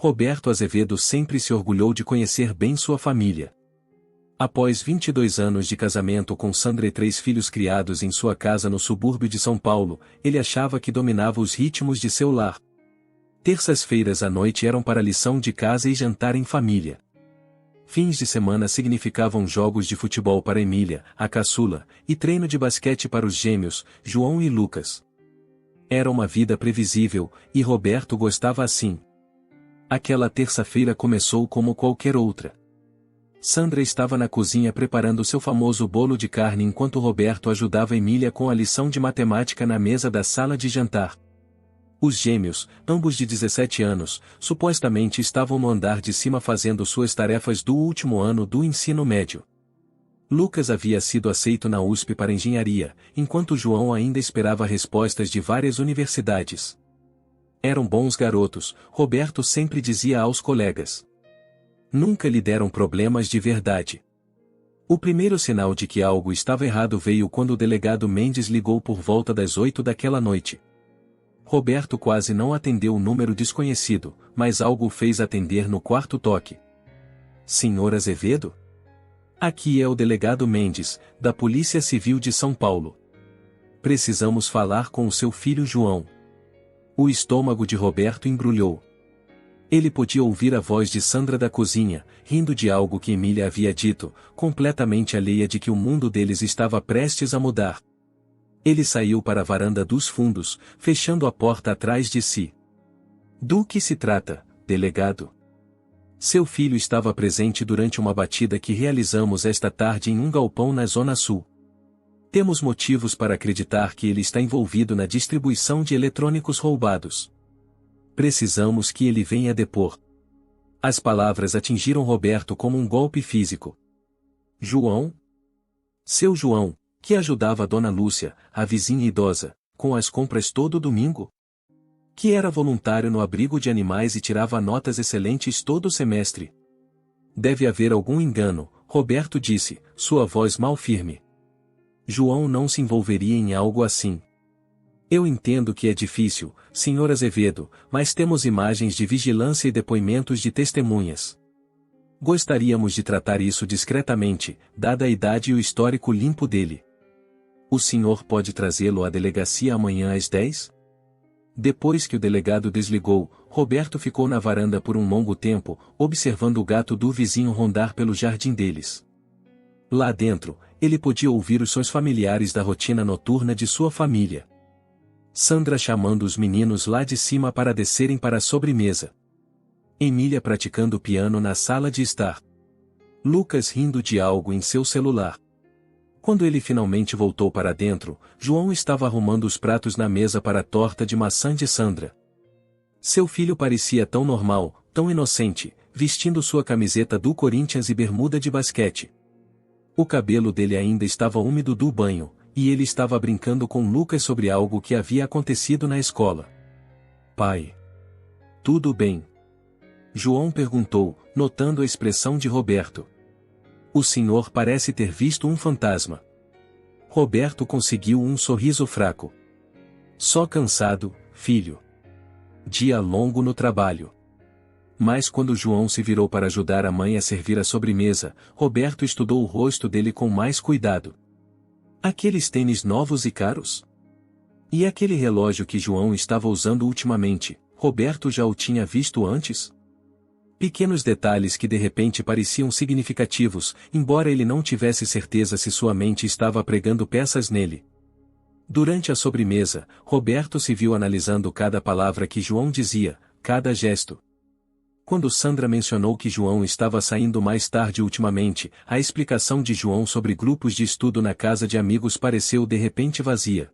Roberto Azevedo sempre se orgulhou de conhecer bem sua família. Após 22 anos de casamento com Sandra e 3 filhos criados em sua casa no subúrbio de São Paulo, ele achava que dominava os ritmos de seu lar. Terças-feiras à noite eram para lição de casa e jantar em família. Fins de semana significavam jogos de futebol para Emília, a caçula, e treino de basquete para os gêmeos, João e Lucas. Era uma vida previsível, e Roberto gostava assim. Aquela terça-feira começou como qualquer outra. Sandra estava na cozinha preparando seu famoso bolo de carne enquanto Roberto ajudava Emília com a lição de matemática na mesa da sala de jantar. Os gêmeos, ambos de 17 anos, supostamente estavam no andar de cima fazendo suas tarefas do último ano do ensino médio. Lucas havia sido aceito na USP para engenharia, enquanto João ainda esperava respostas de várias universidades. Eram bons garotos, Roberto sempre dizia aos colegas. Nunca lhe deram problemas de verdade. O primeiro sinal de que algo estava errado veio quando o delegado Mendes ligou por volta das 8 daquela noite. Roberto quase não atendeu o número desconhecido, mas algo o fez atender no quarto toque. Senhor Azevedo? Aqui é o delegado Mendes, da Polícia Civil de São Paulo. Precisamos falar com o seu filho João. O estômago de Roberto embrulhou. Ele podia ouvir a voz de Sandra da cozinha, rindo de algo que Emília havia dito, completamente alheia de que o mundo deles estava prestes a mudar. Ele saiu para a varanda dos fundos, fechando a porta atrás de si. Do que se trata, delegado? Seu filho estava presente durante uma batida que realizamos esta tarde em um galpão na Zona Sul. Temos motivos para acreditar que ele está envolvido na distribuição de eletrônicos roubados. Precisamos que ele venha depor. As palavras atingiram Roberto como um golpe físico. João? Seu João, que ajudava a Dona Lúcia, a vizinha idosa, com as compras todo domingo? Que era voluntário no abrigo de animais e tirava notas excelentes todo semestre. Deve haver algum engano, Roberto disse, sua voz mal firme. João não se envolveria em algo assim. Eu entendo que é difícil, Sr. Azevedo, mas temos imagens de vigilância e depoimentos de testemunhas. Gostaríamos de tratar isso discretamente, dada a idade e o histórico limpo dele. O senhor pode trazê-lo à delegacia amanhã às 10? Depois que o delegado desligou, Roberto ficou na varanda por um longo tempo, observando o gato do vizinho rondar pelo jardim deles. Lá dentro, ele podia ouvir os sons familiares da rotina noturna de sua família. Sandra chamando os meninos lá de cima para descerem para a sobremesa. Emília praticando piano na sala de estar. Lucas rindo de algo em seu celular. Quando ele finalmente voltou para dentro, João estava arrumando os pratos na mesa para a torta de maçã de Sandra. Seu filho parecia tão normal, tão inocente, vestindo sua camiseta do Corinthians e bermuda de basquete. O cabelo dele ainda estava úmido do banho, e ele estava brincando com Lucas sobre algo que havia acontecido na escola. Pai. Tudo bem? João perguntou, notando a expressão de Roberto. O senhor parece ter visto um fantasma. Roberto conseguiu um sorriso fraco. Só cansado, filho. Dia longo no trabalho. Mas quando João se virou para ajudar a mãe a servir a sobremesa, Roberto estudou o rosto dele com mais cuidado. Aqueles tênis novos e caros? E aquele relógio que João estava usando ultimamente, Roberto já o tinha visto antes? Pequenos detalhes que de repente pareciam significativos, embora ele não tivesse certeza se sua mente estava pregando peças nele. Durante a sobremesa, Roberto se viu analisando cada palavra que João dizia, cada gesto. Quando Sandra mencionou que João estava saindo mais tarde ultimamente, a explicação de João sobre grupos de estudo na casa de amigos pareceu de repente vazia.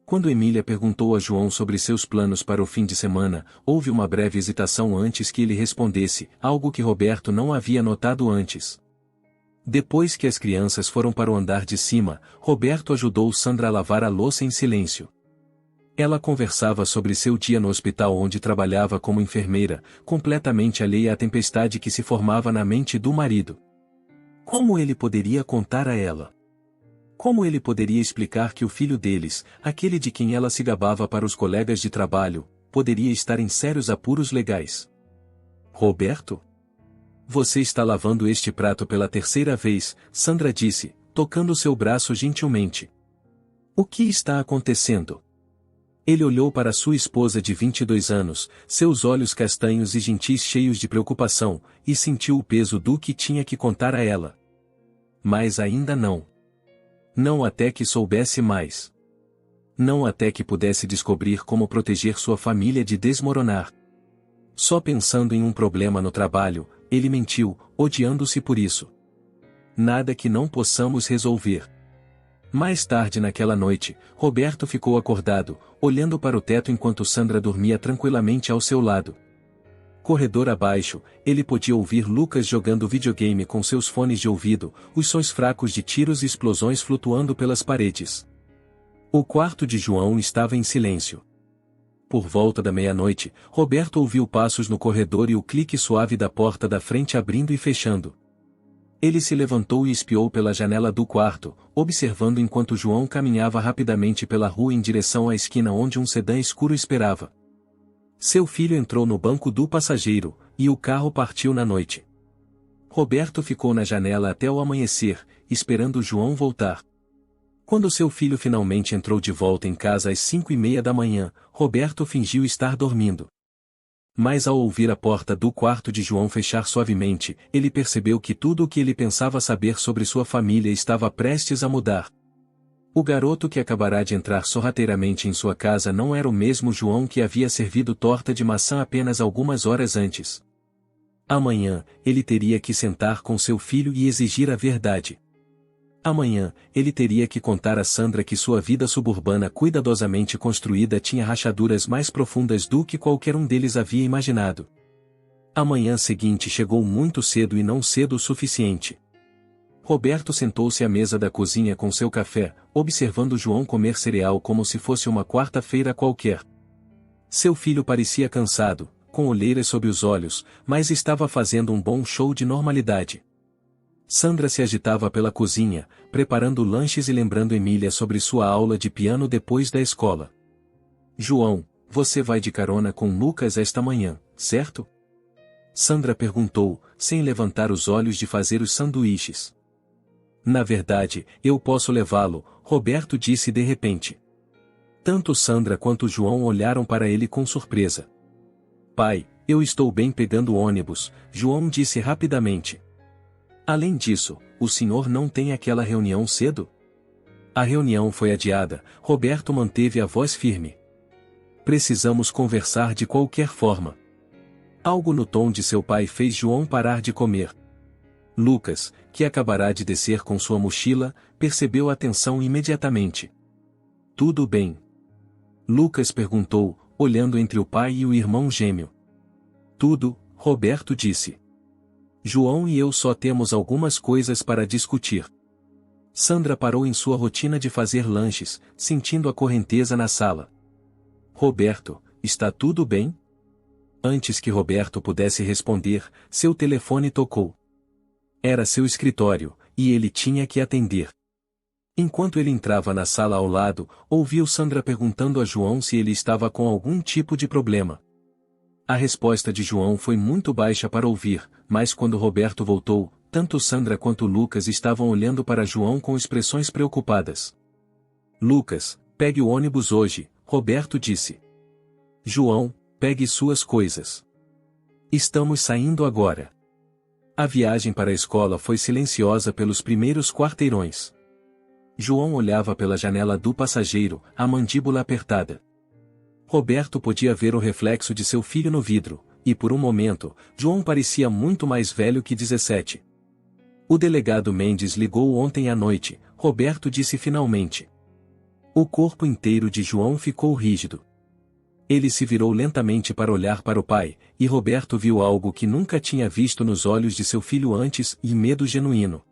Quando Emília perguntou a João sobre seus planos para o fim de semana, houve uma breve hesitação antes que ele respondesse, algo que Roberto não havia notado antes. Depois que as crianças foram para o andar de cima, Roberto ajudou Sandra a lavar a louça em silêncio. Ela conversava sobre seu dia no hospital onde trabalhava como enfermeira, completamente alheia à tempestade que se formava na mente do marido. Como ele poderia contar a ela? Como ele poderia explicar que o filho deles, aquele de quem ela se gabava para os colegas de trabalho, poderia estar em sérios apuros legais? Roberto? Você está lavando este prato pela terceira vez, Sandra disse, tocando seu braço gentilmente. O que está acontecendo? Ele olhou para sua esposa de 22 anos, seus olhos castanhos e gentis cheios de preocupação, e sentiu o peso do que tinha que contar a ela. Mas ainda não. Não até que soubesse mais. Não até que pudesse descobrir como proteger sua família de desmoronar. Só pensando em um problema no trabalho, ele mentiu, odiando-se por isso. Nada que não possamos resolver. Mais tarde naquela noite, Roberto ficou acordado, olhando para o teto enquanto Sandra dormia tranquilamente ao seu lado. Corredor abaixo, ele podia ouvir Lucas jogando videogame com seus fones de ouvido, os sons fracos de tiros e explosões flutuando pelas paredes. O quarto de João estava em silêncio. Por volta da meia-noite, Roberto ouviu passos no corredor e o clique suave da porta da frente abrindo e fechando. Ele se levantou e espiou pela janela do quarto, observando enquanto João caminhava rapidamente pela rua em direção à esquina onde um sedã escuro esperava. Seu filho entrou no banco do passageiro, e o carro partiu na noite. Roberto ficou na janela até o amanhecer, esperando João voltar. Quando seu filho finalmente entrou de volta em casa às 5:30 da manhã, Roberto fingiu estar dormindo. Mas ao ouvir a porta do quarto de João fechar suavemente, ele percebeu que tudo o que ele pensava saber sobre sua família estava prestes a mudar. O garoto que acabará de entrar sorrateiramente em sua casa não era o mesmo João que havia servido torta de maçã apenas algumas horas antes. Amanhã, ele teria que sentar com seu filho e exigir a verdade. Amanhã, ele teria que contar a Sandra que sua vida suburbana cuidadosamente construída tinha rachaduras mais profundas do que qualquer um deles havia imaginado. A manhã seguinte chegou muito cedo e não cedo o suficiente. Roberto sentou-se à mesa da cozinha com seu café, observando João comer cereal como se fosse uma quarta-feira qualquer. Seu filho parecia cansado, com olheiras sob os olhos, mas estava fazendo um bom show de normalidade. Sandra se agitava pela cozinha, preparando lanches e lembrando Emília sobre sua aula de piano depois da escola. João, você vai de carona com Lucas esta manhã, certo? Sandra perguntou, sem levantar os olhos de fazer os sanduíches. Na verdade, eu posso levá-lo, Roberto disse de repente. Tanto Sandra quanto João olharam para ele com surpresa. Pai, eu estou bem pegando o ônibus, João disse rapidamente. Além disso, o senhor não tem aquela reunião cedo? A reunião foi adiada, Roberto manteve a voz firme. Precisamos conversar de qualquer forma. Algo no tom de seu pai fez João parar de comer. Lucas, que acabará de descer com sua mochila, percebeu a tensão imediatamente. Tudo bem? Lucas perguntou, olhando entre o pai e o irmão gêmeo. Tudo, Roberto disse. João e eu só temos algumas coisas para discutir. Sandra parou em sua rotina de fazer lanches, sentindo a correnteza na sala. Roberto, está tudo bem? Antes que Roberto pudesse responder, seu telefone tocou. Era seu escritório, e ele tinha que atender. Enquanto ele entrava na sala ao lado, ouviu Sandra perguntando a João se ele estava com algum tipo de problema. A resposta de João foi muito baixa para ouvir, mas quando Roberto voltou, tanto Sandra quanto Lucas estavam olhando para João com expressões preocupadas. Lucas, pegue o ônibus hoje, Roberto disse. João, pegue suas coisas. Estamos saindo agora. A viagem para a escola foi silenciosa pelos primeiros quarteirões. João olhava pela janela do passageiro, a mandíbula apertada. Roberto podia ver o reflexo de seu filho no vidro, e por um momento, João parecia muito mais velho que 17. O delegado Mendes ligou ontem à noite, Roberto disse finalmente. O corpo inteiro de João ficou rígido. Ele se virou lentamente para olhar para o pai, e Roberto viu algo que nunca tinha visto nos olhos de seu filho antes, e medo genuíno.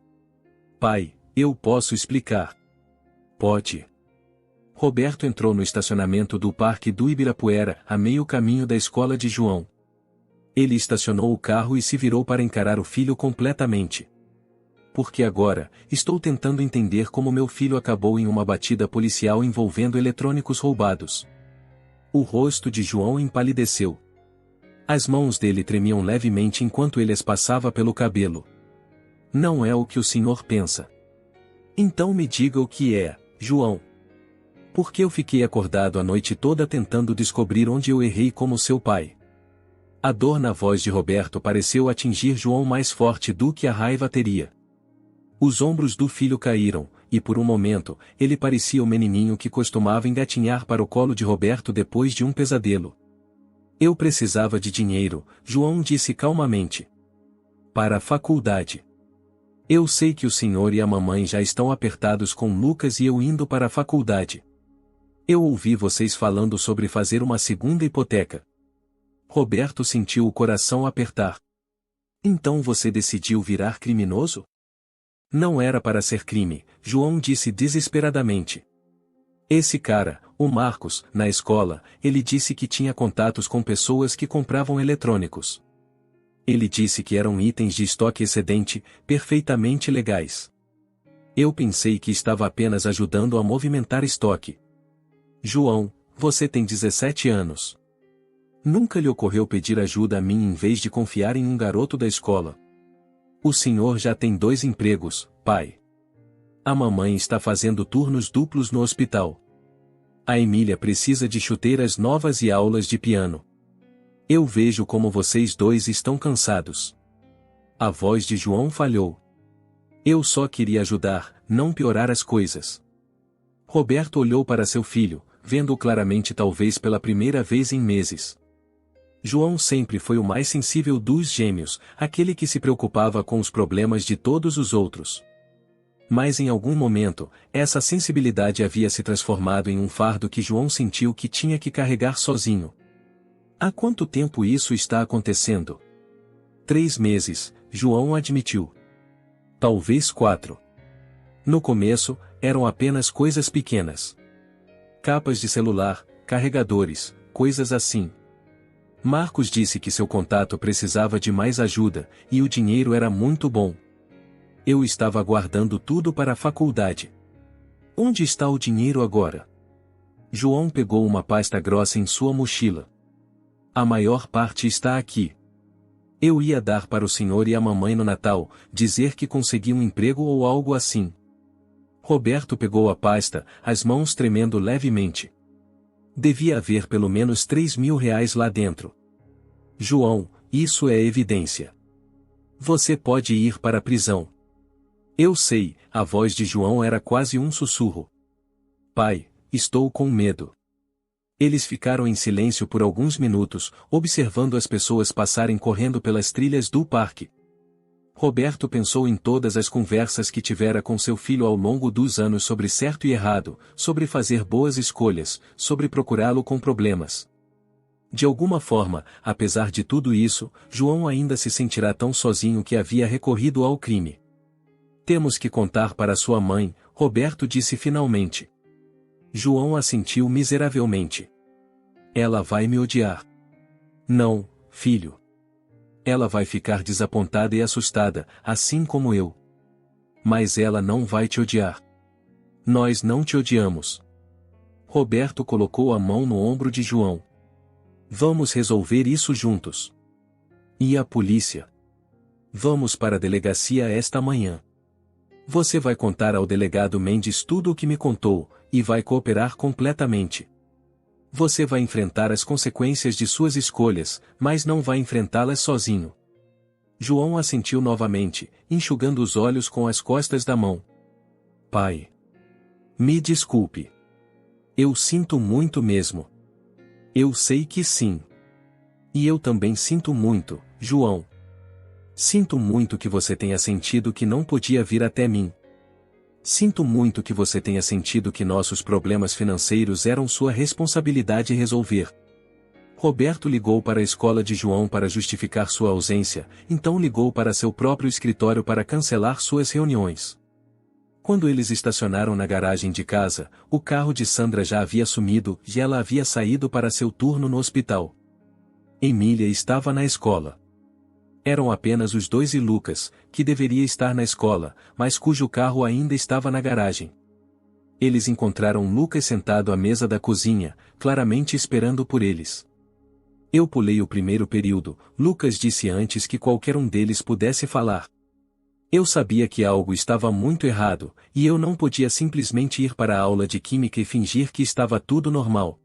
Pai, eu posso explicar. Pode. Roberto entrou no estacionamento do Parque do Ibirapuera, a meio caminho da escola de João. Ele estacionou o carro e se virou para encarar o filho completamente. Porque agora, estou tentando entender como meu filho acabou em uma batida policial envolvendo eletrônicos roubados. O rosto de João empalideceu. As mãos dele tremiam levemente enquanto ele as passava pelo cabelo. Não é o que o senhor pensa. Então me diga o que é, João. Porque eu fiquei acordado a noite toda tentando descobrir onde eu errei como seu pai. A dor na voz de Roberto pareceu atingir João mais forte do que a raiva teria. Os ombros do filho caíram, e por um momento, ele parecia o menininho que costumava engatinhar para o colo de Roberto depois de um pesadelo. Eu precisava de dinheiro, João disse calmamente. Para a faculdade. Eu sei que o senhor e a mamãe já estão apertados com Lucas e eu indo para a faculdade. Eu ouvi vocês falando sobre fazer uma segunda hipoteca. Roberto sentiu o coração apertar. Então você decidiu virar criminoso? Não era para ser crime, João disse desesperadamente. Esse cara, o Marcos, na escola, ele disse que tinha contatos com pessoas que compravam eletrônicos. Ele disse que eram itens de estoque excedente, perfeitamente legais. Eu pensei que estava apenas ajudando a movimentar estoque. João, você tem 17 anos. Nunca lhe ocorreu pedir ajuda a mim em vez de confiar em um garoto da escola. O senhor já tem 2 empregos, pai. A mamãe está fazendo turnos duplos no hospital. A Emília precisa de chuteiras novas e aulas de piano. Eu vejo como vocês dois estão cansados. A voz de João falhou. Eu só queria ajudar, não piorar as coisas. Roberto olhou para seu filho, vendo-o claramente talvez pela primeira vez em meses. João sempre foi o mais sensível dos gêmeos, aquele que se preocupava com os problemas de todos os outros. Mas em algum momento, essa sensibilidade havia se transformado em um fardo que João sentiu que tinha que carregar sozinho. Há quanto tempo isso está acontecendo? 3 meses, João admitiu. Talvez 4. No começo, eram apenas coisas pequenas. Capas de celular, carregadores, coisas assim. Marcos disse que seu contato precisava de mais ajuda, e o dinheiro era muito bom. Eu estava guardando tudo para a faculdade. Onde está o dinheiro agora? João pegou uma pasta grossa em sua mochila. A maior parte está aqui. Eu ia dar para o senhor e a mamãe no Natal, dizer que consegui um emprego ou algo assim. Roberto pegou a pasta, as mãos tremendo levemente. Devia haver pelo menos 3.000 reais lá dentro. João, isso é evidência. Você pode ir para a prisão. Eu sei, a voz de João era quase um sussurro. Pai, estou com medo. Eles ficaram em silêncio por alguns minutos, observando as pessoas passarem correndo pelas trilhas do parque. Roberto pensou em todas as conversas que tivera com seu filho ao longo dos anos sobre certo e errado, sobre fazer boas escolhas, sobre procurá-lo com problemas. De alguma forma, apesar de tudo isso, João ainda se sentirá tão sozinho que havia recorrido ao crime. Temos que contar para sua mãe, Roberto disse finalmente. João assentiu miseravelmente. Ela vai me odiar. Não, filho. Ela vai ficar desapontada e assustada, assim como eu. Mas ela não vai te odiar. Nós não te odiamos. Roberto colocou a mão no ombro de João. Vamos resolver isso juntos. E a polícia? Vamos para a delegacia esta manhã. Você vai contar ao delegado Mendes tudo o que me contou, e vai cooperar completamente. Você vai enfrentar as consequências de suas escolhas, mas não vai enfrentá-las sozinho. João assentiu novamente, enxugando os olhos com as costas da mão. Pai. Me desculpe. Eu sinto muito mesmo. Eu sei que sim. E eu também sinto muito, João. Sinto muito que você tenha sentido que não podia vir até mim. Sinto muito que você tenha sentido que nossos problemas financeiros eram sua responsabilidade resolver. Roberto ligou para a escola de João para justificar sua ausência, então ligou para seu próprio escritório para cancelar suas reuniões. Quando eles estacionaram na garagem de casa, o carro de Sandra já havia sumido e ela havia saído para seu turno no hospital. Emília estava na escola. Eram apenas os dois e Lucas, que deveria estar na escola, mas cujo carro ainda estava na garagem. Eles encontraram Lucas sentado à mesa da cozinha, claramente esperando por eles. Eu pulei o primeiro período, Lucas disse antes que qualquer um deles pudesse falar. Eu sabia que algo estava muito errado, e eu não podia simplesmente ir para a aula de química e fingir que estava tudo normal.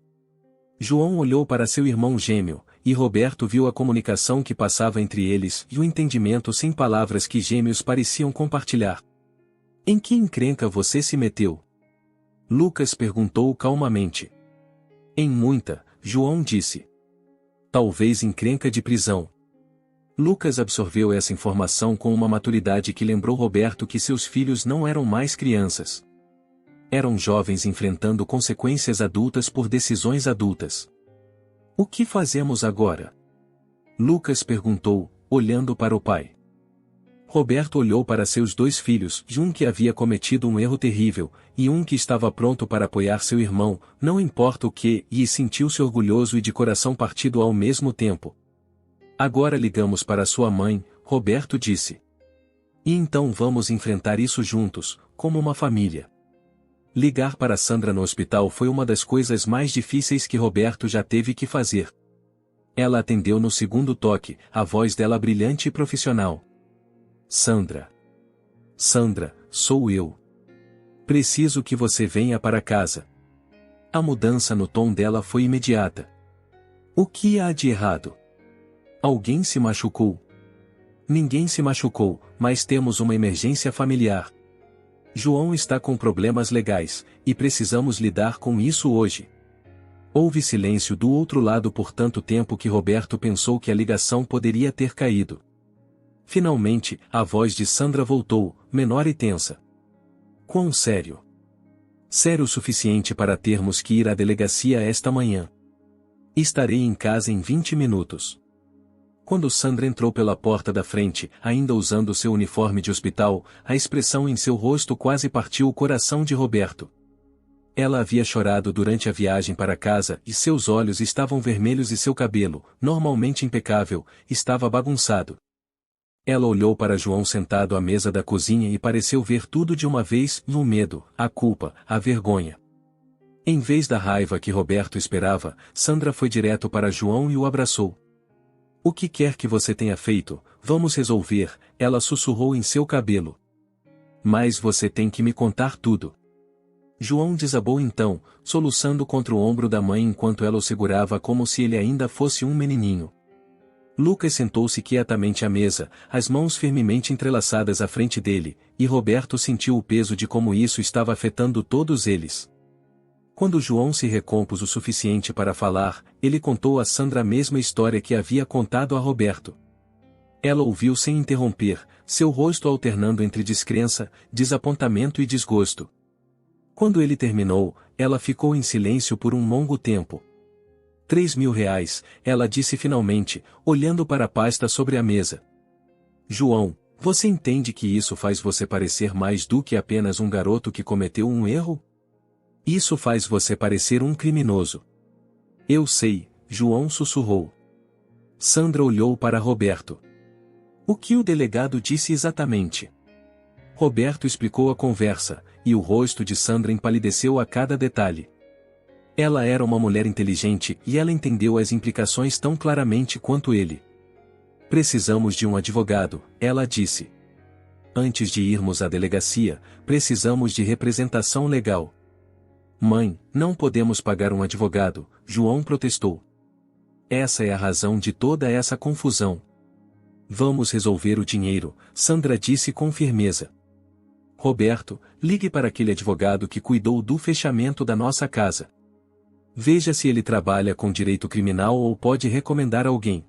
João olhou para seu irmão gêmeo, e Roberto viu a comunicação que passava entre eles e o entendimento sem palavras que gêmeos pareciam compartilhar. Em que encrenca você se meteu? Lucas perguntou calmamente. Em muita, João disse. Talvez encrenca de prisão. Lucas absorveu essa informação com uma maturidade que lembrou Roberto que seus filhos não eram mais crianças. Eram jovens enfrentando consequências adultas por decisões adultas. O que fazemos agora? Lucas perguntou, olhando para o pai. Roberto olhou para seus dois filhos, um que havia cometido um erro terrível, e um que estava pronto para apoiar seu irmão, não importa o que, e sentiu-se orgulhoso e de coração partido ao mesmo tempo. Agora ligamos para sua mãe, Roberto disse. E então vamos enfrentar isso juntos, como uma família. Ligar para Sandra no hospital foi uma das coisas mais difíceis que Roberto já teve que fazer. Ela atendeu no segundo toque, a voz dela brilhante e profissional. Sandra. Sandra, sou eu. Preciso que você venha para casa. A mudança no tom dela foi imediata. O que há de errado? Alguém se machucou? Ninguém se machucou, mas temos uma emergência familiar. João está com problemas legais, e precisamos lidar com isso hoje. Houve silêncio do outro lado por tanto tempo que Roberto pensou que a ligação poderia ter caído. Finalmente, a voz de Sandra voltou, menor e tensa. Quão sério? Sério o suficiente para termos que ir à delegacia esta manhã. Estarei em casa em 20 minutos. Quando Sandra entrou pela porta da frente, ainda usando seu uniforme de hospital, a expressão em seu rosto quase partiu o coração de Roberto. Ela havia chorado durante a viagem para casa e seus olhos estavam vermelhos e seu cabelo, normalmente impecável, estava bagunçado. Ela olhou para João sentado à mesa da cozinha e pareceu ver tudo de uma vez, o medo, a culpa, a vergonha. Em vez da raiva que Roberto esperava, Sandra foi direto para João e o abraçou. O que quer que você tenha feito, vamos resolver, ela sussurrou em seu cabelo. Mas você tem que me contar tudo. João desabou então, soluçando contra o ombro da mãe enquanto ela o segurava como se ele ainda fosse um menininho. Lucas sentou-se quietamente à mesa, as mãos firmemente entrelaçadas à frente dele, e Roberto sentiu o peso de como isso estava afetando todos eles. Quando João se recompôs o suficiente para falar, ele contou a Sandra a mesma história que havia contado a Roberto. Ela ouviu sem interromper, seu rosto alternando entre descrença, desapontamento e desgosto. Quando ele terminou, ela ficou em silêncio por um longo tempo. R$3.000, ela disse finalmente, olhando para a pasta sobre a mesa. João, você entende que isso faz você parecer mais do que apenas um garoto que cometeu um erro? Isso faz você parecer um criminoso. Eu sei, João sussurrou. Sandra olhou para Roberto. O que o delegado disse exatamente? Roberto explicou a conversa, e o rosto de Sandra empalideceu a cada detalhe. Ela era uma mulher inteligente e ela entendeu as implicações tão claramente quanto ele. Precisamos de um advogado, ela disse. Antes de irmos à delegacia, precisamos de representação legal. Mãe, não podemos pagar um advogado, João protestou. Essa é a razão de toda essa confusão. Vamos resolver o dinheiro, Sandra disse com firmeza. Roberto, ligue para aquele advogado que cuidou do fechamento da nossa casa. Veja se ele trabalha com direito criminal ou pode recomendar alguém.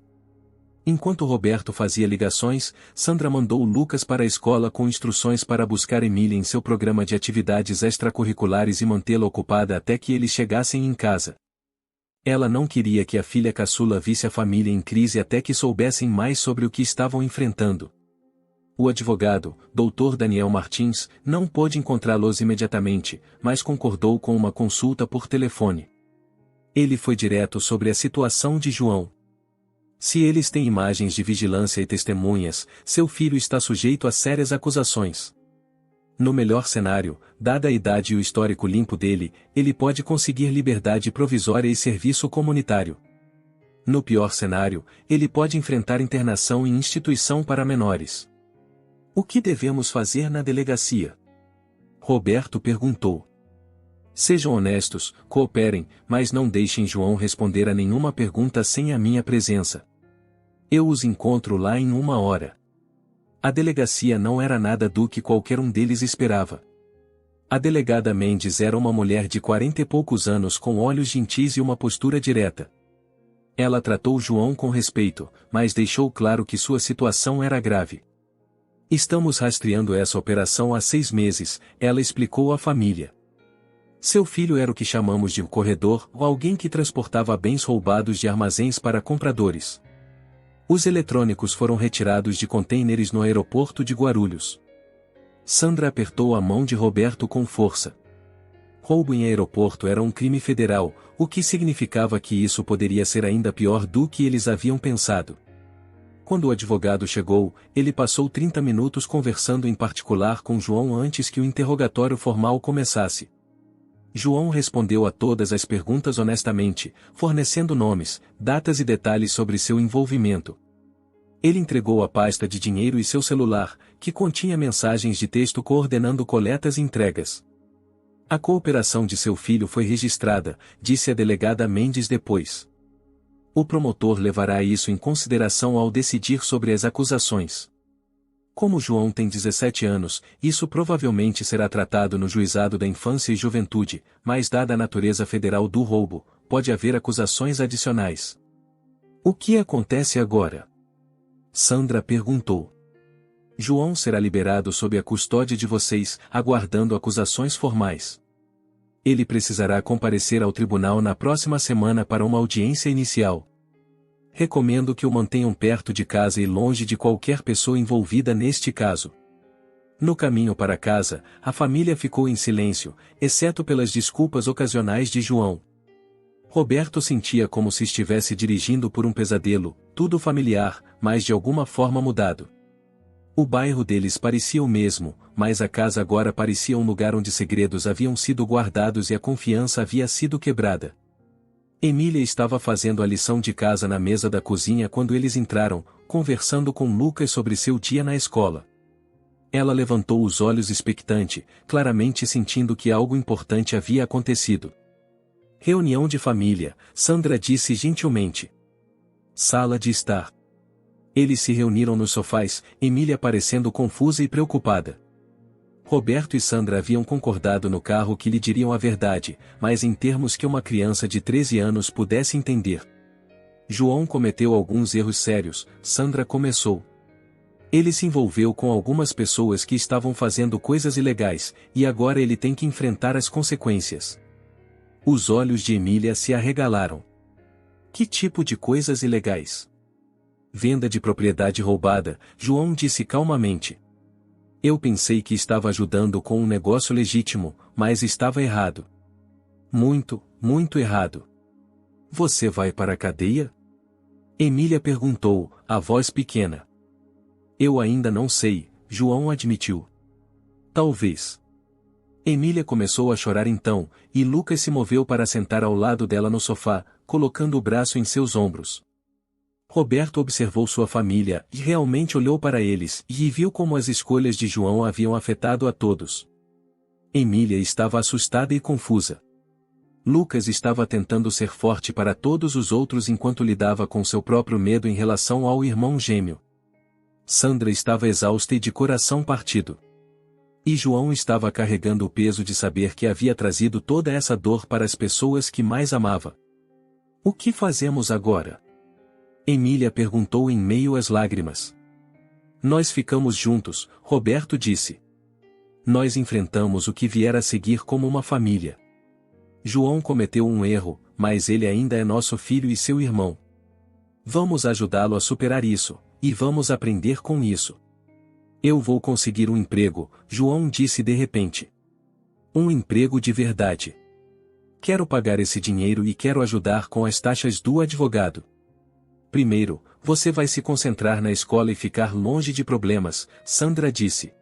Enquanto Roberto fazia ligações, Sandra mandou Lucas para a escola com instruções para buscar Emília em seu programa de atividades extracurriculares e mantê-la ocupada até que eles chegassem em casa. Ela não queria que a filha caçula visse a família em crise até que soubessem mais sobre o que estavam enfrentando. O advogado, Dr. Daniel Martins, não pôde encontrá-los imediatamente, mas concordou com uma consulta por telefone. Ele foi direto sobre a situação de João. Se eles têm imagens de vigilância e testemunhas, seu filho está sujeito a sérias acusações. No melhor cenário, dada a idade e o histórico limpo dele, ele pode conseguir liberdade provisória e serviço comunitário. No pior cenário, ele pode enfrentar internação em instituição para menores. O que devemos fazer na delegacia? Roberto perguntou. Sejam honestos, cooperem, mas não deixem João responder a nenhuma pergunta sem a minha presença. Eu os encontro lá em 1 hora. A delegacia não era nada do que qualquer um deles esperava. A delegada Mendes era uma mulher de 40 e poucos anos com olhos gentis e uma postura direta. Ela tratou João com respeito, mas deixou claro que sua situação era grave. Estamos rastreando essa operação há 6 meses, ela explicou à família. Seu filho era o que chamamos de corredor ou alguém que transportava bens roubados de armazéns para compradores. Os eletrônicos foram retirados de contêineres no aeroporto de Guarulhos. Sandra apertou a mão de Roberto com força. Roubo em aeroporto era um crime federal, o que significava que isso poderia ser ainda pior do que eles haviam pensado. Quando o advogado chegou, ele passou 30 minutos conversando em particular com João antes que o interrogatório formal começasse. João respondeu a todas as perguntas honestamente, fornecendo nomes, datas e detalhes sobre seu envolvimento. Ele entregou a pasta de dinheiro e seu celular, que continha mensagens de texto coordenando coletas e entregas. A cooperação de seu filho foi registrada, disse a delegada Mendes depois. O promotor levará isso em consideração ao decidir sobre as acusações. Como João tem 17 anos, isso provavelmente será tratado no Juizado da Infância e Juventude, mas dada a natureza federal do roubo, pode haver acusações adicionais. O que acontece agora? Sandra perguntou. João será liberado sob a custódia de vocês, aguardando acusações formais. Ele precisará comparecer ao tribunal na próxima semana para uma audiência inicial. Recomendo que o mantenham perto de casa e longe de qualquer pessoa envolvida neste caso. No caminho para casa, a família ficou em silêncio, exceto pelas desculpas ocasionais de João. Roberto sentia como se estivesse dirigindo por um pesadelo, tudo familiar, mas de alguma forma mudado. O bairro deles parecia o mesmo, mas a casa agora parecia um lugar onde segredos haviam sido guardados e a confiança havia sido quebrada. Emília estava fazendo a lição de casa na mesa da cozinha quando eles entraram, conversando com Lucas sobre seu dia na escola. Ela levantou os olhos expectante, claramente sentindo que algo importante havia acontecido. Reunião de família, Sandra disse gentilmente. Sala de estar. Eles se reuniram nos sofás, Emília parecendo confusa e preocupada. Roberto e Sandra haviam concordado no carro que lhe diriam a verdade, mas em termos que uma criança de 13 anos pudesse entender. João cometeu alguns erros sérios, Sandra começou. Ele se envolveu com algumas pessoas que estavam fazendo coisas ilegais, e agora ele tem que enfrentar as consequências. Os olhos de Emília se arregalaram. Que tipo de coisas ilegais? Venda de propriedade roubada, João disse calmamente. Eu pensei que estava ajudando com um negócio legítimo, mas estava errado. Muito, muito errado. Você vai para a cadeia? Emília perguntou, a voz pequena. Eu ainda não sei, João admitiu. Talvez. Emília começou a chorar então, e Lucas se moveu para sentar ao lado dela no sofá, colocando o braço em seus ombros. Roberto observou sua família e realmente olhou para eles e viu como as escolhas de João haviam afetado a todos. Emília estava assustada e confusa. Lucas estava tentando ser forte para todos os outros enquanto lidava com seu próprio medo em relação ao irmão gêmeo. Sandra estava exausta e de coração partido. E João estava carregando o peso de saber que havia trazido toda essa dor para as pessoas que mais amava. O que fazemos agora? Emília perguntou em meio às lágrimas. Nós ficamos juntos, Roberto disse. Nós enfrentamos o que vier a seguir como uma família. João cometeu um erro, mas ele ainda é nosso filho e seu irmão. Vamos ajudá-lo a superar isso, e vamos aprender com isso. Eu vou conseguir um emprego, João disse de repente. Um emprego de verdade. Quero pagar esse dinheiro e quero ajudar com as taxas do advogado. Primeiro, você vai se concentrar na escola e ficar longe de problemas, Sandra disse.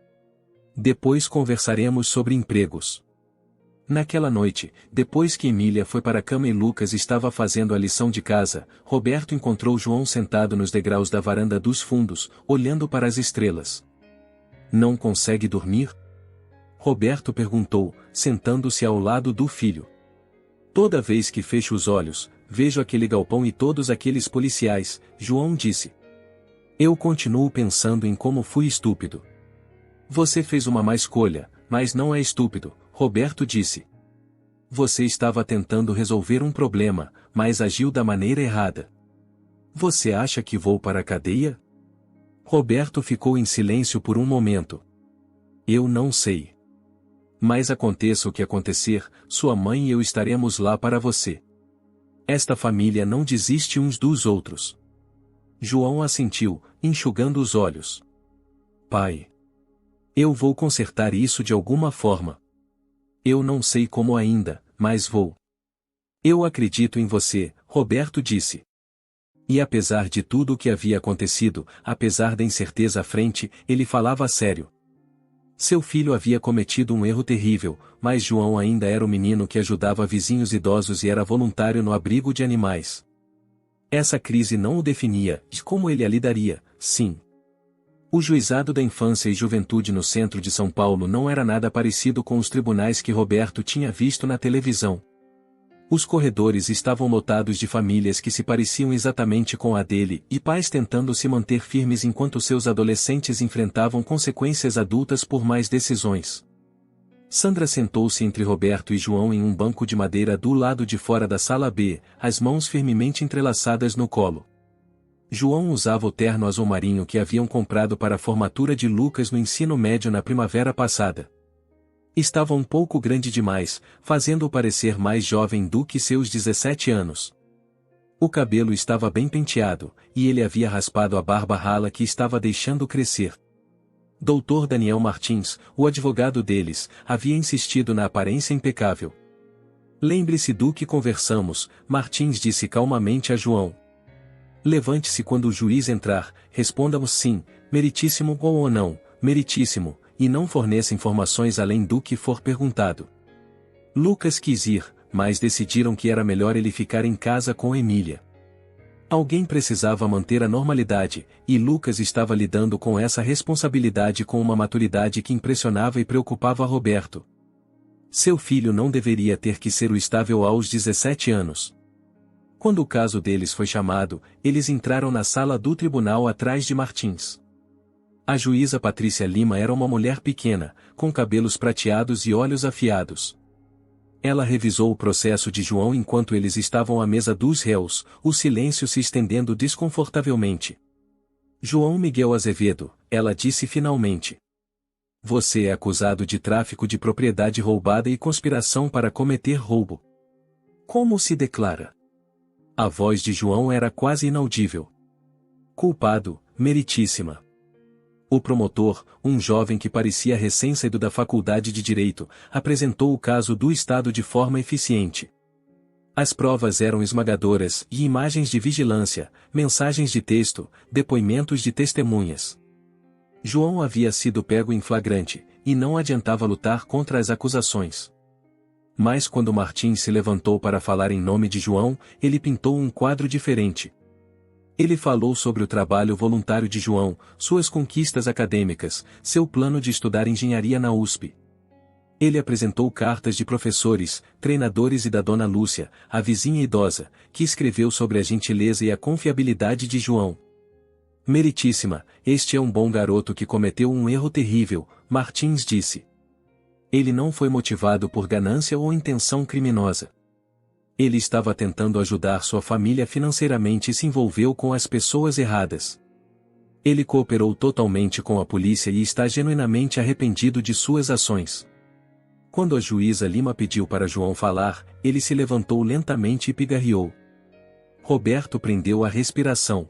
Depois conversaremos sobre empregos. Naquela noite, depois que Emília foi para a cama e Lucas estava fazendo a lição de casa, Roberto encontrou João sentado nos degraus da varanda dos fundos, olhando para as estrelas. Não consegue dormir? Roberto perguntou, sentando-se ao lado do filho. Toda vez que fecho os olhos, vejo aquele galpão e todos aqueles policiais, João disse. Eu continuo pensando em como fui estúpido. Você fez uma má escolha, mas não é estúpido, Roberto disse. Você estava tentando resolver um problema, mas agiu da maneira errada. Você acha que vou para a cadeia? Roberto ficou em silêncio por um momento. Eu não sei. Mas aconteça o que acontecer, sua mãe e eu estaremos lá para você. Esta família não desiste uns dos outros. João assentiu, enxugando os olhos. Pai. Eu vou consertar isso de alguma forma. Eu não sei como ainda, mas vou. Eu acredito em você, Roberto disse. E apesar de tudo o que havia acontecido, apesar da incerteza à frente, ele falava a sério. Seu filho havia cometido um erro terrível, mas João ainda era o menino que ajudava vizinhos idosos e era voluntário no abrigo de animais. Essa crise não o definia, e como ele a lidaria, sim. O juizado da infância e juventude no centro de São Paulo não era nada parecido com os tribunais que Roberto tinha visto na televisão. Os corredores estavam lotados de famílias que se pareciam exatamente com a dele, e pais tentando se manter firmes enquanto seus adolescentes enfrentavam consequências adultas por mais decisões. Sandra sentou-se entre Roberto e João em um banco de madeira do lado de fora da sala B, as mãos firmemente entrelaçadas no colo. João usava o terno azul marinho que haviam comprado para a formatura de Lucas no ensino médio na primavera passada. Estava um pouco grande demais, fazendo-o parecer mais jovem do que seus 17 anos. O cabelo estava bem penteado, e ele havia raspado a barba rala que estava deixando crescer. Dr. Daniel Martins, o advogado deles, havia insistido na aparência impecável. Lembre-se do que conversamos, Martins disse calmamente a João. Levante-se quando o juiz entrar, respondamos sim, meritíssimo ou não, meritíssimo, e não forneça informações além do que for perguntado. Lucas quis ir, mas decidiram que era melhor ele ficar em casa com Emília. Alguém precisava manter a normalidade, e Lucas estava lidando com essa responsabilidade com uma maturidade que impressionava e preocupava Roberto. Seu filho não deveria ter que ser o estável aos 17 anos. Quando o caso deles foi chamado, eles entraram na sala do tribunal atrás de Martins. A juíza Patrícia Lima era uma mulher pequena, com cabelos prateados e olhos afiados. Ela revisou o processo de João enquanto eles estavam à mesa dos réus, o silêncio se estendendo desconfortavelmente. João Miguel Azevedo, ela disse finalmente. Você é acusado de tráfico de propriedade roubada e conspiração para cometer roubo. Como se declara? A voz de João era quase inaudível. Culpado, meritíssima. O promotor, um jovem que parecia recém-saído da faculdade de Direito, apresentou o caso do Estado de forma eficiente. As provas eram esmagadoras e imagens de vigilância, mensagens de texto, depoimentos de testemunhas. João havia sido pego em flagrante, e não adiantava lutar contra as acusações. Mas quando Martins se levantou para falar em nome de João, ele pintou um quadro diferente. Ele falou sobre o trabalho voluntário de João, suas conquistas acadêmicas, seu plano de estudar engenharia na USP. Ele apresentou cartas de professores, treinadores e da dona Lúcia, a vizinha idosa, que escreveu sobre a gentileza e a confiabilidade de João. Meritíssima, este é um bom garoto que cometeu um erro terrível, Martins disse. Ele não foi motivado por ganância ou intenção criminosa. Ele estava tentando ajudar sua família financeiramente e se envolveu com as pessoas erradas. Ele cooperou totalmente com a polícia e está genuinamente arrependido de suas ações. Quando a juíza Lima pediu para João falar, ele se levantou lentamente e pigarreou. Roberto prendeu a respiração.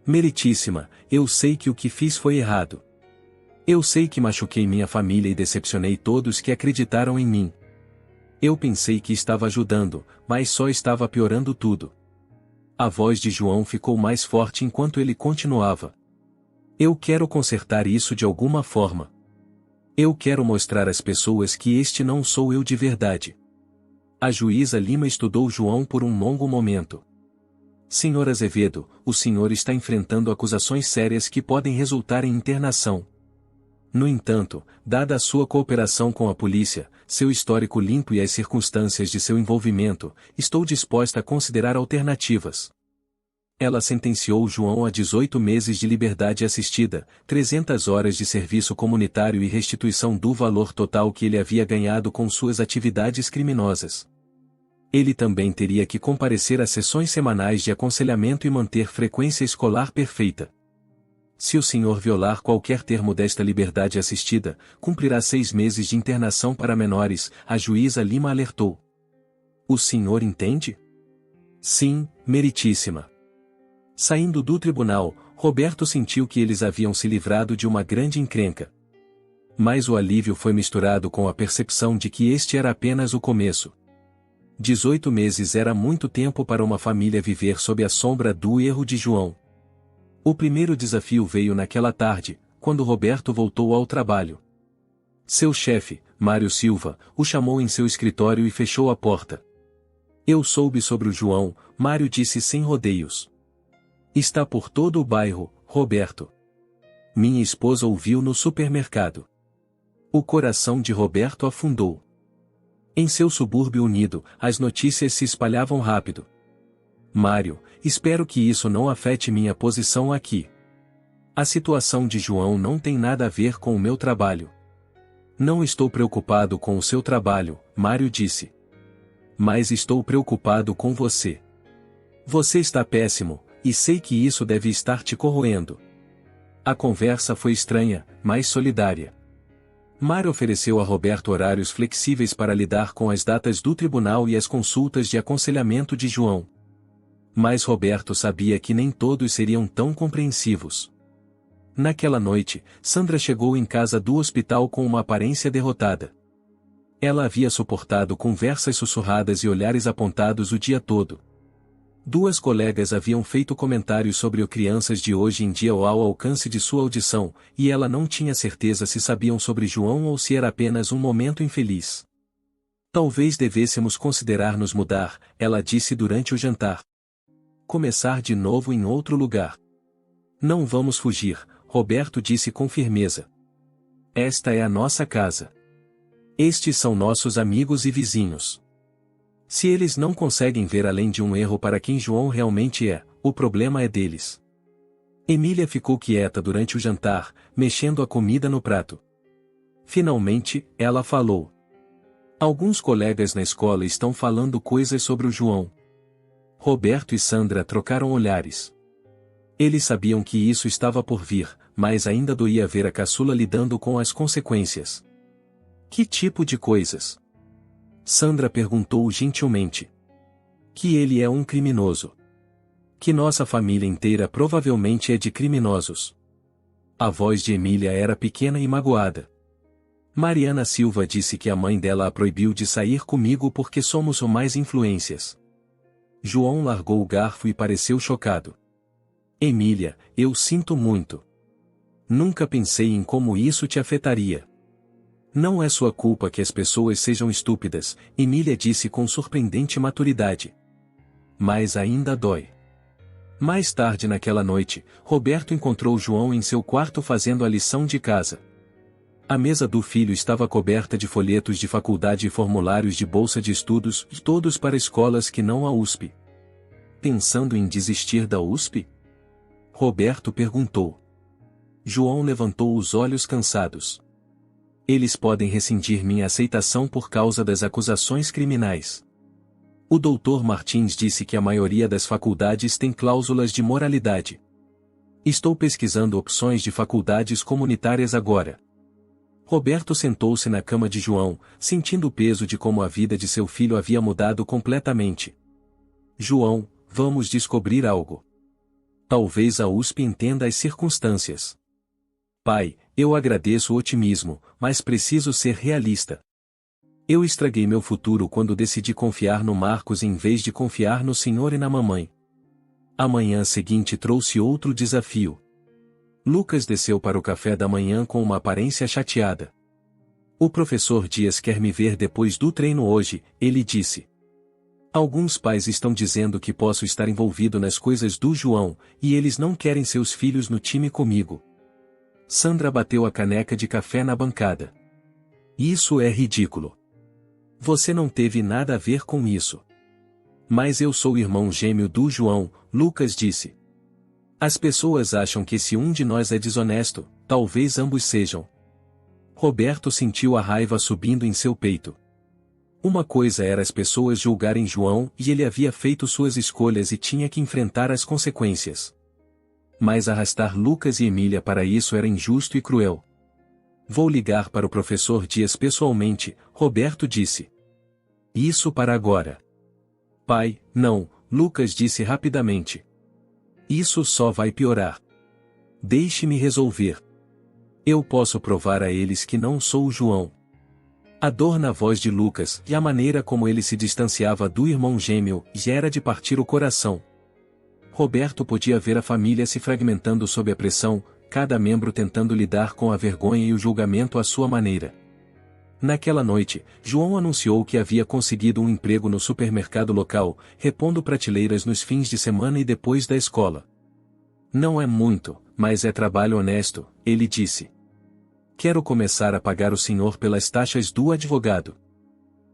Meritíssima, eu sei que o que fiz foi errado. Eu sei que machuquei minha família e decepcionei todos que acreditaram em mim. Eu pensei que estava ajudando, mas só estava piorando tudo. A voz de João ficou mais forte enquanto ele continuava. Eu quero consertar isso de alguma forma. Eu quero mostrar às pessoas que este não sou eu de verdade. A juíza Lima estudou João por um longo momento. Senhor Azevedo, o senhor está enfrentando acusações sérias que podem resultar em internação. No entanto, dada a sua cooperação com a polícia, seu histórico limpo e as circunstâncias de seu envolvimento, estou disposta a considerar alternativas. Ela sentenciou João a 18 meses de liberdade assistida, 300 horas de serviço comunitário e restituição do valor total que ele havia ganhado com suas atividades criminosas. Ele também teria que comparecer às sessões semanais de aconselhamento e manter frequência escolar perfeita. Se o senhor violar qualquer termo desta liberdade assistida, cumprirá 6 meses de internação para menores, a juíza Lima alertou. O senhor entende? Sim, meritíssima. Saindo do tribunal, Roberto sentiu que eles haviam se livrado de uma grande encrenca. Mas o alívio foi misturado com a percepção de que este era apenas o começo. 18 meses era muito tempo para uma família viver sob a sombra do erro de João. O primeiro desafio veio naquela tarde, quando Roberto voltou ao trabalho. Seu chefe, Mário Silva, o chamou em seu escritório e fechou a porta. Eu soube sobre o João, Mário disse sem rodeios. Está por todo o bairro, Roberto. Minha esposa ouviu no supermercado. O coração de Roberto afundou. Em seu subúrbio unido, as notícias se espalhavam rápido. Mário, espero que isso não afete minha posição aqui. A situação de João não tem nada a ver com o meu trabalho. Não estou preocupado com o seu trabalho, Mário disse. Mas estou preocupado com você. Você está péssimo, e sei que isso deve estar te corroendo. A conversa foi estranha, mas solidária. Mário ofereceu a Roberto horários flexíveis para lidar com as datas do tribunal e as consultas de aconselhamento de João. Mas Roberto sabia que nem todos seriam tão compreensivos. Naquela noite, Sandra chegou em casa do hospital com uma aparência derrotada. Ela havia suportado conversas sussurradas e olhares apontados o dia todo. 2 colegas haviam feito comentários sobre o Crianças de hoje em dia ao alcance de sua audição, e ela não tinha certeza se sabiam sobre João ou se era apenas um momento infeliz. Talvez devêssemos considerar nos mudar, ela disse durante o jantar. Começar de novo em outro lugar. Não vamos fugir, Roberto disse com firmeza. Esta é a nossa casa. Estes são nossos amigos e vizinhos. Se eles não conseguem ver além de um erro para quem João realmente é, o problema é deles. Emília ficou quieta durante o jantar, mexendo a comida no prato. Finalmente, ela falou. Alguns colegas na escola estão falando coisas sobre o João. Roberto e Sandra trocaram olhares. Eles sabiam que isso estava por vir, mas ainda doía ver a caçula lidando com as consequências. Que tipo de coisas? Sandra perguntou gentilmente. Que ele é um criminoso. Que nossa família inteira provavelmente é de criminosos. A voz de Emília era pequena e magoada. Mariana Silva disse que a mãe dela a proibiu de sair comigo porque somos mais influências. João largou o garfo e pareceu chocado. Emília, eu sinto muito. Nunca pensei em como isso te afetaria. Não é sua culpa que as pessoas sejam estúpidas, Emília disse com surpreendente maturidade. Mas ainda dói. Mais tarde naquela noite, Roberto encontrou João em seu quarto fazendo a lição de casa. A mesa do filho estava coberta de folhetos de faculdade e formulários de bolsa de estudos, todos para escolas que não a USP. Pensando em desistir da USP? Roberto perguntou. João levantou os olhos cansados. Eles podem rescindir minha aceitação por causa das acusações criminais. O Dr. Martins disse que a maioria das faculdades tem cláusulas de moralidade. Estou pesquisando opções de faculdades comunitárias agora. Roberto sentou-se na cama de João, sentindo o peso de como a vida de seu filho havia mudado completamente. João, vamos descobrir algo. Talvez a USP entenda as circunstâncias. Pai, eu agradeço o otimismo, mas preciso ser realista. Eu estraguei meu futuro quando decidi confiar no Marcos em vez de confiar no senhor e na mamãe. A manhã seguinte trouxe outro desafio. Lucas desceu para o café da manhã com uma aparência chateada. O professor Dias quer me ver depois do treino hoje, ele disse. Alguns pais estão dizendo que posso estar envolvido nas coisas do João, e eles não querem seus filhos no time comigo. Sandra bateu a caneca de café na bancada. Isso é ridículo. Você não teve nada a ver com isso. Mas eu sou o irmão gêmeo do João, Lucas disse. As pessoas acham que se um de nós é desonesto, talvez ambos sejam. Roberto sentiu a raiva subindo em seu peito. Uma coisa era as pessoas julgarem João e ele havia feito suas escolhas e tinha que enfrentar as consequências. Mas arrastar Lucas e Emília para isso era injusto e cruel. Vou ligar para o professor Dias pessoalmente, Roberto disse. Isso para agora. Pai, não, Lucas disse rapidamente. Isso só vai piorar. Deixe-me resolver. Eu posso provar a eles que não sou o João. A dor na voz de Lucas e a maneira como ele se distanciava do irmão gêmeo já era de partir o coração. Roberto podia ver a família se fragmentando sob a pressão, cada membro tentando lidar com a vergonha e o julgamento à sua maneira. Naquela noite, João anunciou que havia conseguido um emprego no supermercado local, repondo prateleiras nos fins de semana e depois da escola. Não é muito, mas é trabalho honesto, ele disse. Quero começar a pagar o senhor pelas taxas do advogado.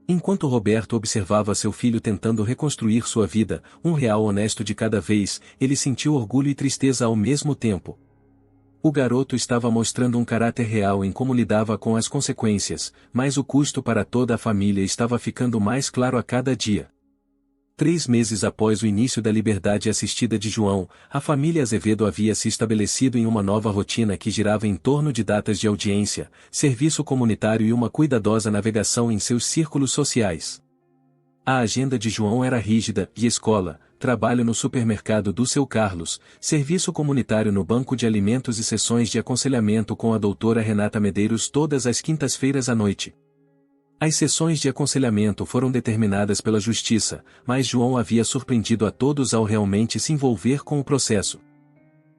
Enquanto Roberto observava seu filho tentando reconstruir sua vida, R$ 1 honesto de cada vez, ele sentiu orgulho e tristeza ao mesmo tempo. O garoto estava mostrando um caráter real em como lidava com as consequências, mas o custo para toda a família estava ficando mais claro a cada dia. 3 meses após o início da liberdade assistida de João, a família Azevedo havia se estabelecido em uma nova rotina que girava em torno de datas de audiência, serviço comunitário e uma cuidadosa navegação em seus círculos sociais. A agenda de João era rígida, e escola, trabalho no supermercado do seu Carlos, serviço comunitário no banco de alimentos e sessões de aconselhamento com a doutora Renata Medeiros todas as quintas-feiras à noite. As sessões de aconselhamento foram determinadas pela justiça, mas João havia surpreendido a todos ao realmente se envolver com o processo.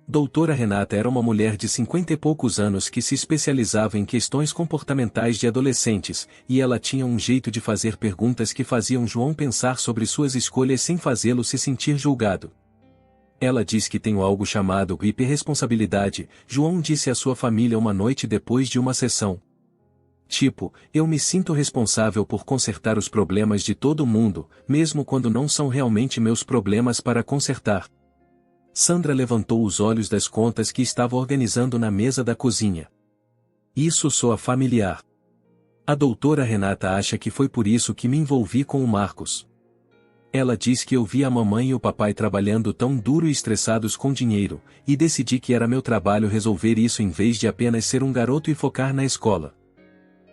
Doutora Renata era uma mulher de 50 e poucos anos que se especializava em questões comportamentais de adolescentes, e ela tinha um jeito de fazer perguntas que faziam João pensar sobre suas escolhas sem fazê-lo se sentir julgado. Ela diz que tenho algo chamado hiperresponsabilidade, João disse à sua família uma noite depois de uma sessão. Tipo, eu me sinto responsável por consertar os problemas de todo mundo, mesmo quando não são realmente meus problemas para consertar. Sandra levantou os olhos das contas que estava organizando na mesa da cozinha. Isso soa familiar. A doutora Renata acha que foi por isso que me envolvi com o Marcos. Ela diz que eu vi a mamãe e o papai trabalhando tão duro e estressados com dinheiro, e decidi que era meu trabalho resolver isso em vez de apenas ser um garoto e focar na escola.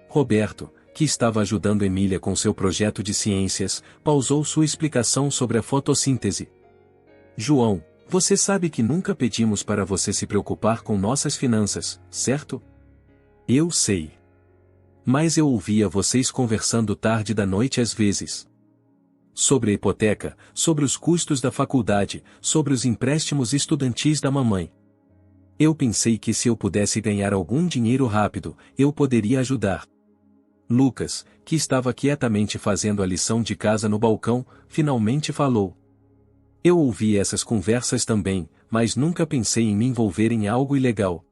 Roberto, que estava ajudando Emília com seu projeto de ciências, pausou sua explicação sobre a fotossíntese. João, você sabe que nunca pedimos para você se preocupar com nossas finanças, certo? Eu sei. Mas eu ouvia vocês conversando tarde da noite às vezes. Sobre a hipoteca, sobre os custos da faculdade, sobre os empréstimos estudantis da mamãe. Eu pensei que se eu pudesse ganhar algum dinheiro rápido, eu poderia ajudar. Lucas, que estava quietamente fazendo a lição de casa no balcão, finalmente falou. Eu ouvi essas conversas também, mas nunca pensei em me envolver em algo ilegal.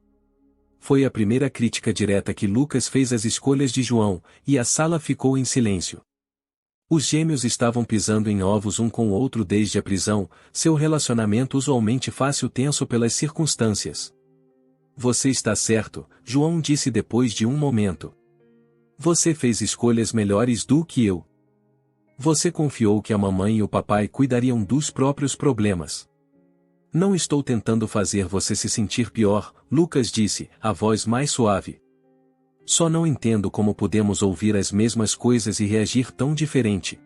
Foi a primeira crítica direta que Lucas fez às escolhas de João, e a sala ficou em silêncio. Os gêmeos estavam pisando em ovos um com o outro desde a prisão, seu relacionamento usualmente fácil tenso pelas circunstâncias. Você está certo, João disse depois de um momento. Você fez escolhas melhores do que eu. Você confiou que a mamãe e o papai cuidariam dos próprios problemas. Não estou tentando fazer você se sentir pior, Lucas disse, a voz mais suave. Só não entendo como podemos ouvir as mesmas coisas e reagir tão diferente.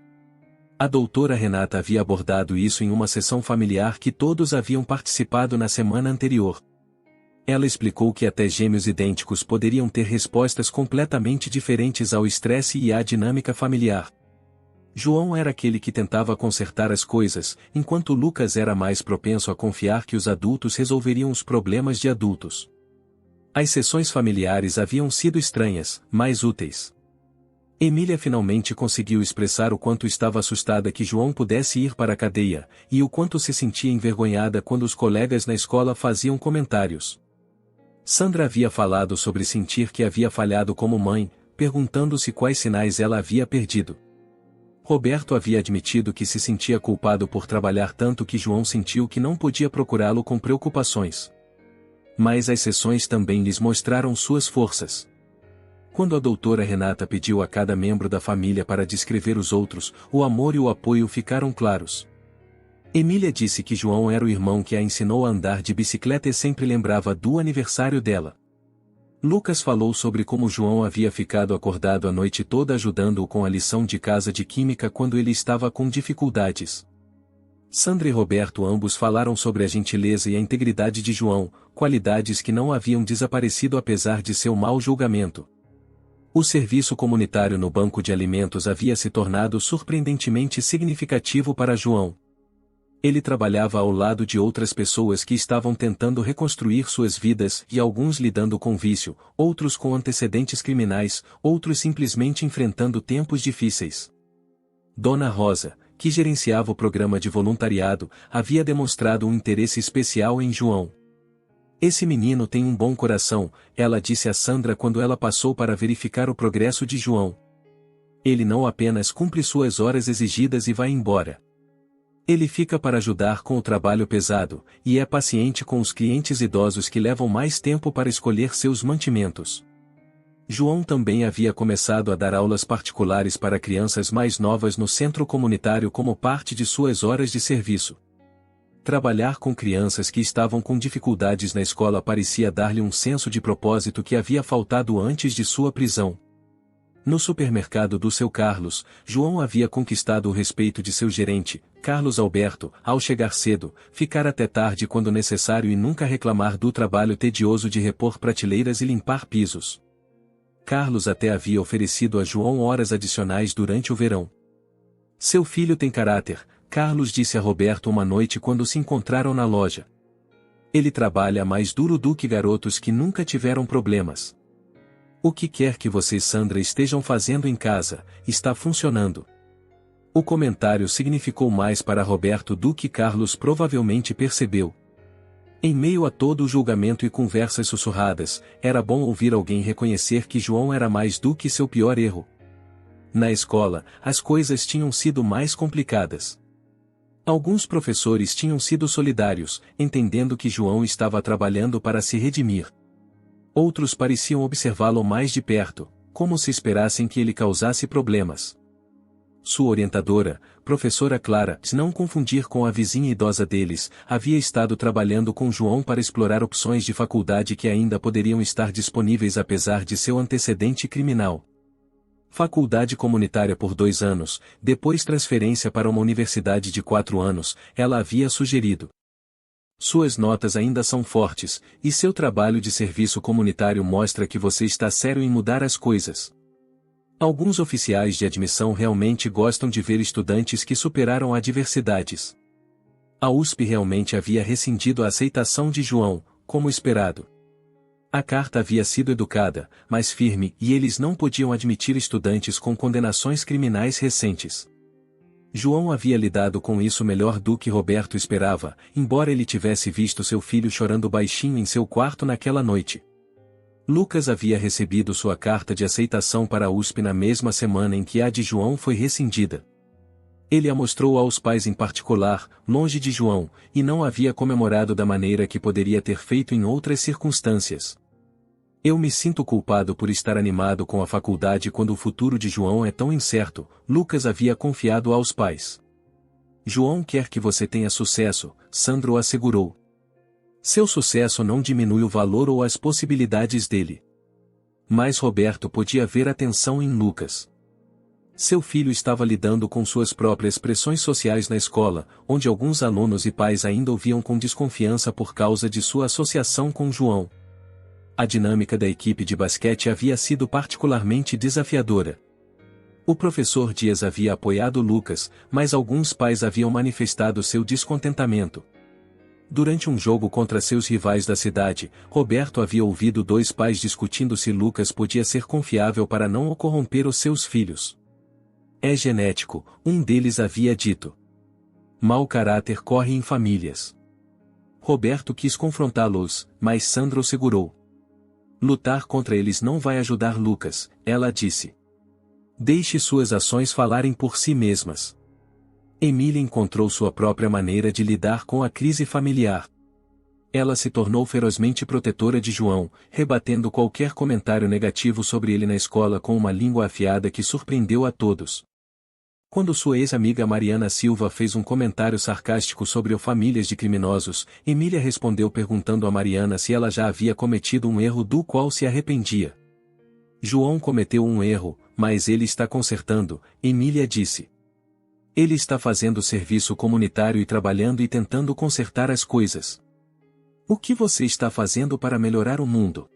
A doutora Renata havia abordado isso em uma sessão familiar que todos haviam participado na semana anterior. Ela explicou que até gêmeos idênticos poderiam ter respostas completamente diferentes ao estresse e à dinâmica familiar. João era aquele que tentava consertar as coisas, enquanto Lucas era mais propenso a confiar que os adultos resolveriam os problemas de adultos. As sessões familiares haviam sido estranhas, mas úteis. Emília finalmente conseguiu expressar o quanto estava assustada que João pudesse ir para a cadeia, e o quanto se sentia envergonhada quando os colegas na escola faziam comentários. Sandra havia falado sobre sentir que havia falhado como mãe, perguntando-se quais sinais ela havia perdido. Roberto havia admitido que se sentia culpado por trabalhar tanto que João sentiu que não podia procurá-lo com preocupações. Mas as sessões também lhes mostraram suas forças. Quando a doutora Renata pediu a cada membro da família para descrever os outros, o amor e o apoio ficaram claros. Emília disse que João era o irmão que a ensinou a andar de bicicleta e sempre lembrava do aniversário dela. Lucas falou sobre como João havia ficado acordado a noite toda ajudando-o com a lição de casa de química quando ele estava com dificuldades. Sandra e Roberto ambos falaram sobre a gentileza e a integridade de João, qualidades que não haviam desaparecido apesar de seu mau julgamento. O serviço comunitário no banco de alimentos havia se tornado surpreendentemente significativo para João. Ele trabalhava ao lado de outras pessoas que estavam tentando reconstruir suas vidas e alguns lidando com vício, outros com antecedentes criminais, outros simplesmente enfrentando tempos difíceis. Dona Rosa, que gerenciava o programa de voluntariado, havia demonstrado um interesse especial em João. Esse menino tem um bom coração, ela disse a Sandra quando ela passou para verificar o progresso de João. Ele não apenas cumpre suas horas exigidas e vai embora. Ele fica para ajudar com o trabalho pesado, e é paciente com os clientes idosos que levam mais tempo para escolher seus mantimentos. João também havia começado a dar aulas particulares para crianças mais novas no centro comunitário como parte de suas horas de serviço. Trabalhar com crianças que estavam com dificuldades na escola parecia dar-lhe um senso de propósito que havia faltado antes de sua prisão. No supermercado do seu Carlos, João havia conquistado o respeito de seu gerente, Carlos Alberto, ao chegar cedo, ficar até tarde quando necessário e nunca reclamar do trabalho tedioso de repor prateleiras e limpar pisos. Carlos até havia oferecido a João horas adicionais durante o verão. Seu filho tem caráter, Carlos disse a Roberto uma noite quando se encontraram na loja. Ele trabalha mais duro do que garotos que nunca tiveram problemas. O que quer que você e Sandra estejam fazendo em casa, está funcionando. O comentário significou mais para Roberto do que Carlos provavelmente percebeu. Em meio a todo o julgamento e conversas sussurradas, era bom ouvir alguém reconhecer que João era mais do que seu pior erro. Na escola, as coisas tinham sido mais complicadas. Alguns professores tinham sido solidários, entendendo que João estava trabalhando para se redimir. Outros pareciam observá-lo mais de perto, como se esperassem que ele causasse problemas. Sua orientadora, professora Clara, se não confundir com a vizinha idosa deles, havia estado trabalhando com João para explorar opções de faculdade que ainda poderiam estar disponíveis apesar de seu antecedente criminal. Faculdade comunitária por 2 anos, depois transferência para uma universidade de 4 anos, ela havia sugerido. Suas notas ainda são fortes, e seu trabalho de serviço comunitário mostra que você está sério em mudar as coisas. Alguns oficiais de admissão realmente gostam de ver estudantes que superaram adversidades. A USP realmente havia rescindido a aceitação de João, como esperado. A carta havia sido educada, mas firme, e eles não podiam admitir estudantes com condenações criminais recentes. João havia lidado com isso melhor do que Roberto esperava, embora ele tivesse visto seu filho chorando baixinho em seu quarto naquela noite. Lucas havia recebido sua carta de aceitação para a USP na mesma semana em que a de João foi rescindida. Ele a mostrou aos pais em particular, longe de João, e não havia comemorado da maneira que poderia ter feito em outras circunstâncias. Eu me sinto culpado por estar animado com a faculdade quando o futuro de João é tão incerto, Lucas havia confiado aos pais. João quer que você tenha sucesso, Sandro assegurou. Seu sucesso não diminui o valor ou as possibilidades dele. Mas Roberto podia ver a tensão em Lucas. Seu filho estava lidando com suas próprias pressões sociais na escola, onde alguns alunos e pais ainda o viam com desconfiança por causa de sua associação com João. A dinâmica da equipe de basquete havia sido particularmente desafiadora. O professor Dias havia apoiado Lucas, mas alguns pais haviam manifestado seu descontentamento. Durante um jogo contra seus rivais da cidade, Roberto havia ouvido dois pais discutindo se Lucas podia ser confiável para não o corromper os seus filhos. É genético, um deles havia dito. Mau caráter corre em famílias. Roberto quis confrontá-los, mas Sandra o segurou. Lutar contra eles não vai ajudar Lucas, ela disse. Deixe suas ações falarem por si mesmas. Emília encontrou sua própria maneira de lidar com a crise familiar. Ela se tornou ferozmente protetora de João, rebatendo qualquer comentário negativo sobre ele na escola com uma língua afiada que surpreendeu a todos. Quando sua ex-amiga Mariana Silva fez um comentário sarcástico sobre famílias de criminosos, Emília respondeu perguntando a Mariana se ela já havia cometido um erro do qual se arrependia. João cometeu um erro, mas ele está consertando, Emília disse. Ele está fazendo serviço comunitário e trabalhando e tentando consertar as coisas. O que você está fazendo para melhorar o mundo?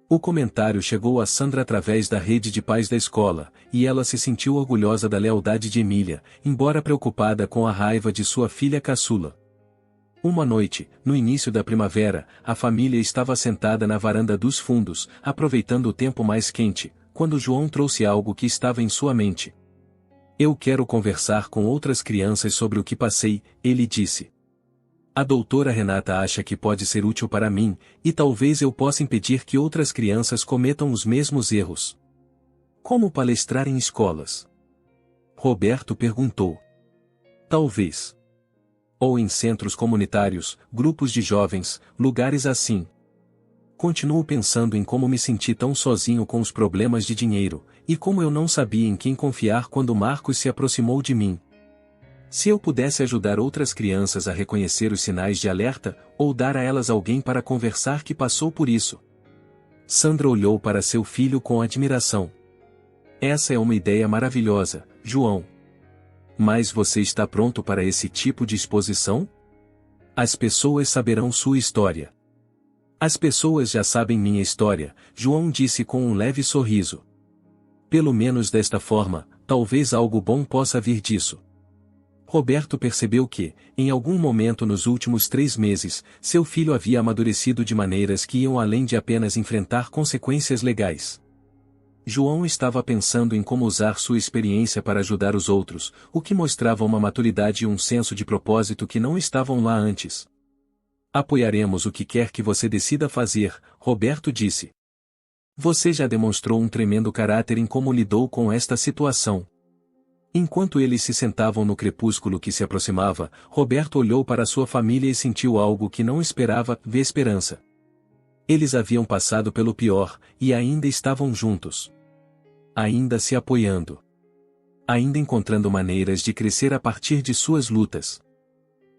O comentário chegou a Sandra através da rede de pais da escola, e ela se sentiu orgulhosa da lealdade de Emília, embora preocupada com a raiva de sua filha caçula. Uma noite, no início da primavera, a família estava sentada na varanda dos fundos, aproveitando o tempo mais quente, quando João trouxe algo que estava em sua mente. Eu quero conversar com outras crianças sobre o que passei, ele disse. A doutora Renata acha que pode ser útil para mim, e talvez eu possa impedir que outras crianças cometam os mesmos erros. Como palestrar em escolas? Roberto perguntou. Talvez. Ou em centros comunitários, grupos de jovens, lugares assim. Continuo pensando em como me senti tão sozinho com os problemas de dinheiro, e como eu não sabia em quem confiar quando Marcos se aproximou de mim. Se eu pudesse ajudar outras crianças a reconhecer os sinais de alerta, ou dar a elas alguém para conversar que passou por isso. Sandra olhou para seu filho com admiração. Essa é uma ideia maravilhosa, João. Mas você está pronto para esse tipo de exposição? As pessoas saberão sua história. As pessoas já sabem minha história, João disse com um leve sorriso. Pelo menos desta forma, talvez algo bom possa vir disso. Roberto percebeu que, em algum momento nos últimos 3 meses, seu filho havia amadurecido de maneiras que iam além de apenas enfrentar consequências legais. João estava pensando em como usar sua experiência para ajudar os outros, o que mostrava uma maturidade e um senso de propósito que não estavam lá antes. Apoiaremos o que quer que você decida fazer, Roberto disse. Você já demonstrou um tremendo caráter em como lidou com esta situação. Enquanto eles se sentavam no crepúsculo que se aproximava, Roberto olhou para sua família e sentiu algo que não esperava, ver esperança. Eles haviam passado pelo pior, e ainda estavam juntos. Ainda se apoiando. Ainda encontrando maneiras de crescer a partir de suas lutas.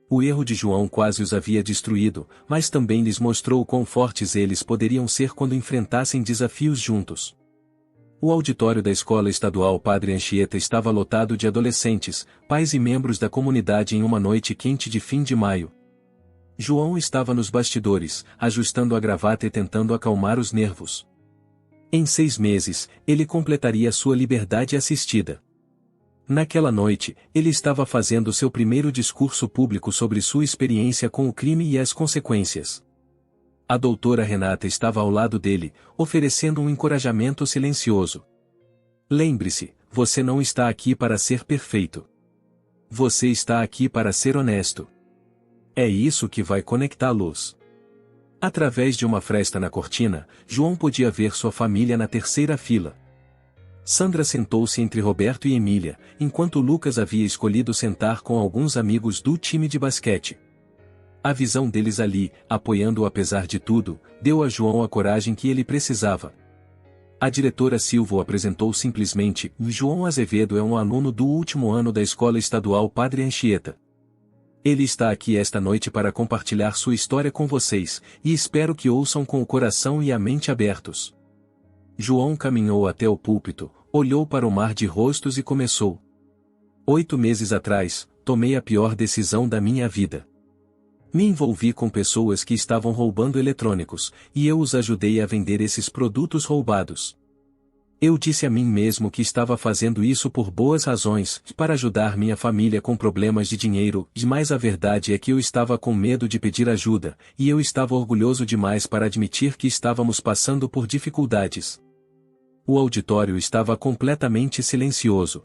O erro de João quase os havia destruído, mas também lhes mostrou quão fortes eles poderiam ser quando enfrentassem desafios juntos. O auditório da Escola Estadual Padre Anchieta estava lotado de adolescentes, pais e membros da comunidade em uma noite quente de fim de maio. João estava nos bastidores, ajustando a gravata e tentando acalmar os nervos. Em 6 meses, ele completaria sua liberdade assistida. Naquela noite, ele estava fazendo seu primeiro discurso público sobre sua experiência com o crime e as consequências. A doutora Renata estava ao lado dele, oferecendo um encorajamento silencioso. Lembre-se, você não está aqui para ser perfeito. Você está aqui para ser honesto. É isso que vai conectá-los. Através de uma fresta na cortina, João podia ver sua família na terceira fila. Sandra sentou-se entre Roberto e Emília, enquanto Lucas havia escolhido sentar com alguns amigos do time de basquete. A visão deles ali, apoiando-o apesar de tudo, deu a João a coragem que ele precisava. A diretora Silva o apresentou simplesmente: João Azevedo é um aluno do último ano da Escola Estadual Padre Anchieta. Ele está aqui esta noite para compartilhar sua história com vocês, e espero que ouçam com o coração e a mente abertos. João caminhou até o púlpito, olhou para o mar de rostos e começou. 8 meses atrás, tomei a pior decisão da minha vida. Me envolvi com pessoas que estavam roubando eletrônicos, e eu os ajudei a vender esses produtos roubados. Eu disse a mim mesmo que estava fazendo isso por boas razões, para ajudar minha família com problemas de dinheiro, mas a verdade é que eu estava com medo de pedir ajuda, e eu estava orgulhoso demais para admitir que estávamos passando por dificuldades. O auditório estava completamente silencioso.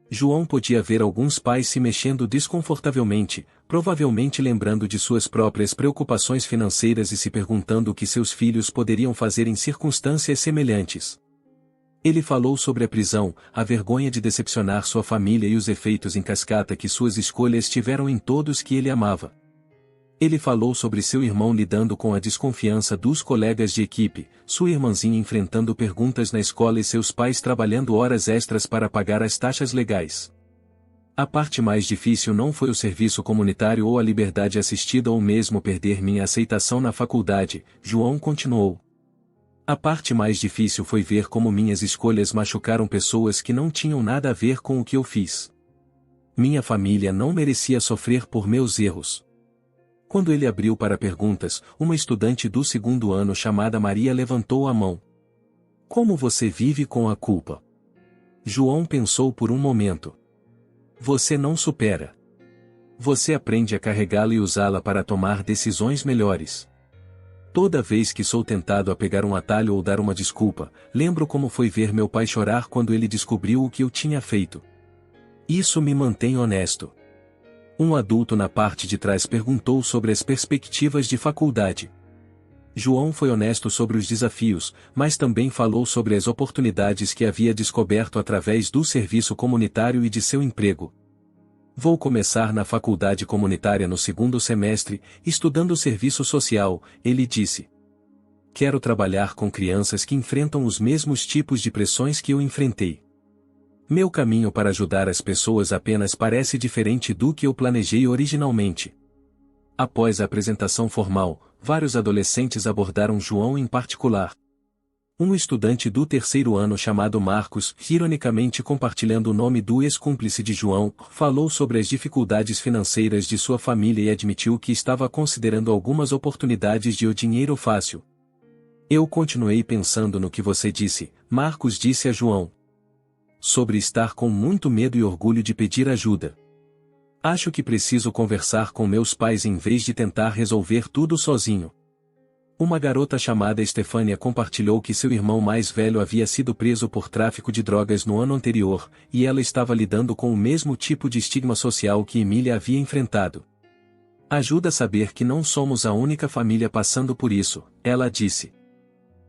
João podia ver alguns pais se mexendo desconfortavelmente, provavelmente lembrando de suas próprias preocupações financeiras e se perguntando o que seus filhos poderiam fazer em circunstâncias semelhantes. Ele falou sobre a prisão, a vergonha de decepcionar sua família e os efeitos em cascata que suas escolhas tiveram em todos que ele amava. Ele falou sobre seu irmão lidando com a desconfiança dos colegas de equipe, sua irmãzinha enfrentando perguntas na escola e seus pais trabalhando horas extras para pagar as taxas legais. A parte mais difícil não foi o serviço comunitário ou a liberdade assistida ou mesmo perder minha aceitação na faculdade, João continuou. A parte mais difícil foi ver como minhas escolhas machucaram pessoas que não tinham nada a ver com o que eu fiz. Minha família não merecia sofrer por meus erros. Quando ele abriu para perguntas, uma estudante do segundo ano chamada Maria levantou a mão. Como você vive com a culpa? João pensou por um momento. Você não supera. Você aprende a carregá-la e usá-la para tomar decisões melhores. Toda vez que sou tentado a pegar um atalho ou dar uma desculpa, lembro como foi ver meu pai chorar quando ele descobriu o que eu tinha feito. Isso me mantém honesto. Um adulto na parte de trás perguntou sobre as perspectivas de faculdade. João foi honesto sobre os desafios, mas também falou sobre as oportunidades que havia descoberto através do serviço comunitário e de seu emprego. Vou começar na faculdade comunitária no segundo semestre, estudando serviço social, ele disse. Quero trabalhar com crianças que enfrentam os mesmos tipos de pressões que eu enfrentei. Meu caminho para ajudar as pessoas apenas parece diferente do que eu planejei originalmente. Após a apresentação formal, vários adolescentes abordaram João em particular. Um estudante do terceiro ano chamado Marcos, ironicamente compartilhando o nome do ex-cúmplice de João, falou sobre as dificuldades financeiras de sua família e admitiu que estava considerando algumas oportunidades de o dinheiro fácil. Eu continuei pensando no que você disse, Marcos disse a João. Sobre estar com muito medo e orgulho de pedir ajuda. Acho que preciso conversar com meus pais em vez de tentar resolver tudo sozinho. Uma garota chamada Estefânia compartilhou que seu irmão mais velho havia sido preso por tráfico de drogas no ano anterior, e ela estava lidando com o mesmo tipo de estigma social que Emília havia enfrentado. Ajuda a saber que não somos a única família passando por isso, ela disse.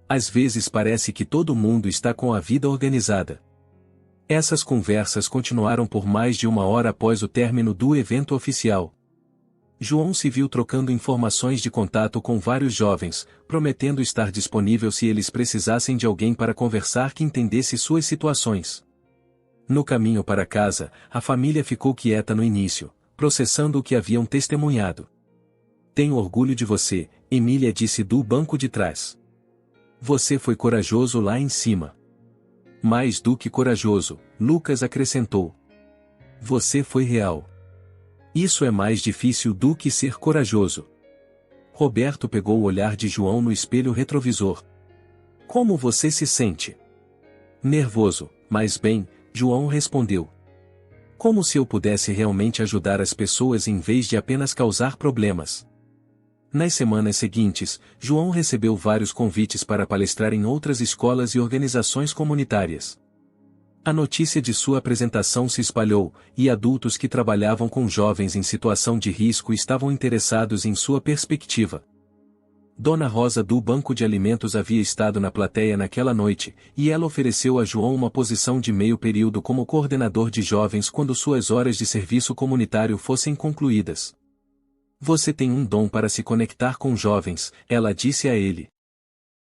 Às vezes parece que todo mundo está com a vida organizada. Essas conversas continuaram por mais de uma hora após o término do evento oficial. João se viu trocando informações de contato com vários jovens, prometendo estar disponível se eles precisassem de alguém para conversar que entendesse suas situações. No caminho para casa, a família ficou quieta no início, processando o que haviam testemunhado. Tenho orgulho de você, Emília disse do banco de trás. Você foi corajoso lá em cima. Mais do que corajoso, Lucas acrescentou. Você foi real. Isso é mais difícil do que ser corajoso. Roberto pegou o olhar de João no espelho retrovisor. Como você se sente? Nervoso, mas bem, João respondeu. Como se eu pudesse realmente ajudar as pessoas em vez de apenas causar problemas. Nas semanas seguintes, João recebeu vários convites para palestrar em outras escolas e organizações comunitárias. A notícia de sua apresentação se espalhou, e adultos que trabalhavam com jovens em situação de risco estavam interessados em sua perspectiva. Dona Rosa do Banco de Alimentos havia estado na plateia naquela noite, e ela ofereceu a João uma posição de meio período como coordenador de jovens quando suas horas de serviço comunitário fossem concluídas. Você tem um dom para se conectar com jovens, ela disse a ele.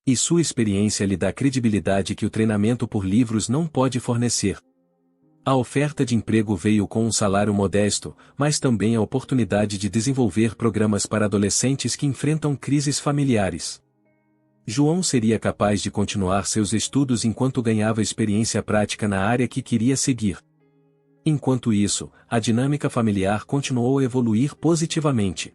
E sua experiência lhe dá credibilidade que o treinamento por livros não pode fornecer. A oferta de emprego veio com um salário modesto, mas também a oportunidade de desenvolver programas para adolescentes que enfrentam crises familiares. João seria capaz de continuar seus estudos enquanto ganhava experiência prática na área que queria seguir. Enquanto isso, a dinâmica familiar continuou a evoluir positivamente.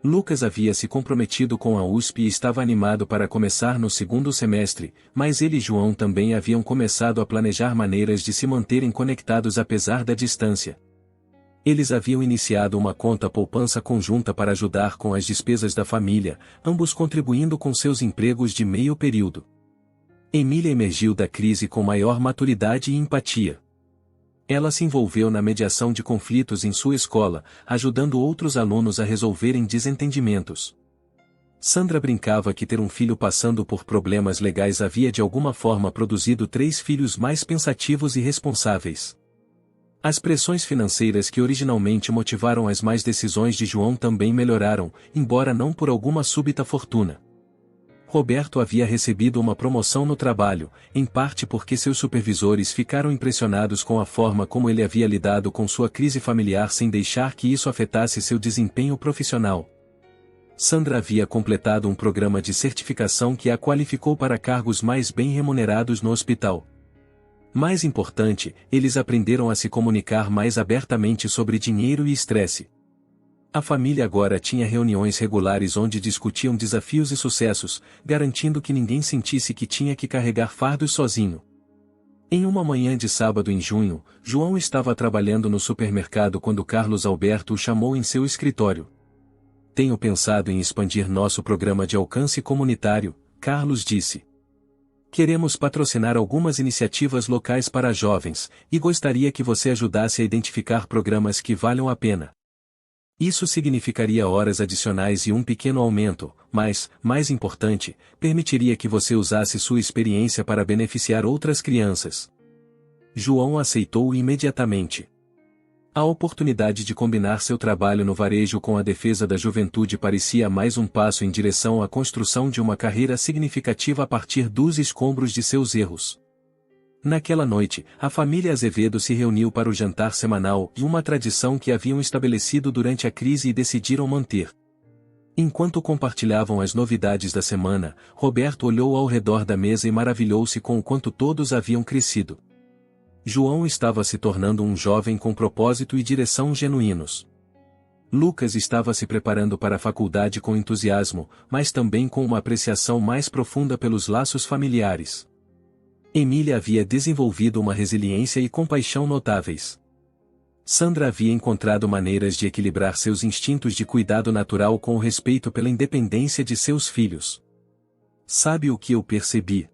Lucas havia se comprometido com a USP e estava animado para começar no segundo semestre, mas ele e João também haviam começado a planejar maneiras de se manterem conectados apesar da distância. Eles haviam iniciado uma conta poupança conjunta para ajudar com as despesas da família, ambos contribuindo com seus empregos de meio período. Emília emergiu da crise com maior maturidade e empatia. Ela se envolveu na mediação de conflitos em sua escola, ajudando outros alunos a resolverem desentendimentos. Sandra brincava que ter um filho passando por problemas legais havia de alguma forma produzido 3 filhos mais pensativos e responsáveis. As pressões financeiras que originalmente motivaram as más decisões de João também melhoraram, embora não por alguma súbita fortuna. Roberto havia recebido uma promoção no trabalho, em parte porque seus supervisores ficaram impressionados com a forma como ele havia lidado com sua crise familiar sem deixar que isso afetasse seu desempenho profissional. Sandra havia completado um programa de certificação que a qualificou para cargos mais bem remunerados no hospital. Mais importante, eles aprenderam a se comunicar mais abertamente sobre dinheiro e estresse. A família agora tinha reuniões regulares onde discutiam desafios e sucessos, garantindo que ninguém sentisse que tinha que carregar fardos sozinho. Em uma manhã de sábado em junho, João estava trabalhando no supermercado quando Carlos Alberto o chamou em seu escritório. "Tenho pensado em expandir nosso programa de alcance comunitário", Carlos disse. "Queremos patrocinar algumas iniciativas locais para jovens, e gostaria que você ajudasse a identificar programas que valham a pena. Isso significaria horas adicionais e um pequeno aumento, mas, mais importante, permitiria que você usasse sua experiência para beneficiar outras crianças." João aceitou imediatamente. A oportunidade de combinar seu trabalho no varejo com a defesa da juventude parecia mais um passo em direção à construção de uma carreira significativa a partir dos escombros de seus erros. Naquela noite, a família Azevedo se reuniu para o jantar semanal e uma tradição que haviam estabelecido durante a crise e decidiram manter. Enquanto compartilhavam as novidades da semana, Roberto olhou ao redor da mesa e maravilhou-se com o quanto todos haviam crescido. João estava se tornando um jovem com propósito e direção genuínos. Lucas estava se preparando para a faculdade com entusiasmo, mas também com uma apreciação mais profunda pelos laços familiares. Emília havia desenvolvido uma resiliência e compaixão notáveis. Sandra havia encontrado maneiras de equilibrar seus instintos de cuidado natural com o respeito pela independência de seus filhos. "Sabe o que eu percebi?"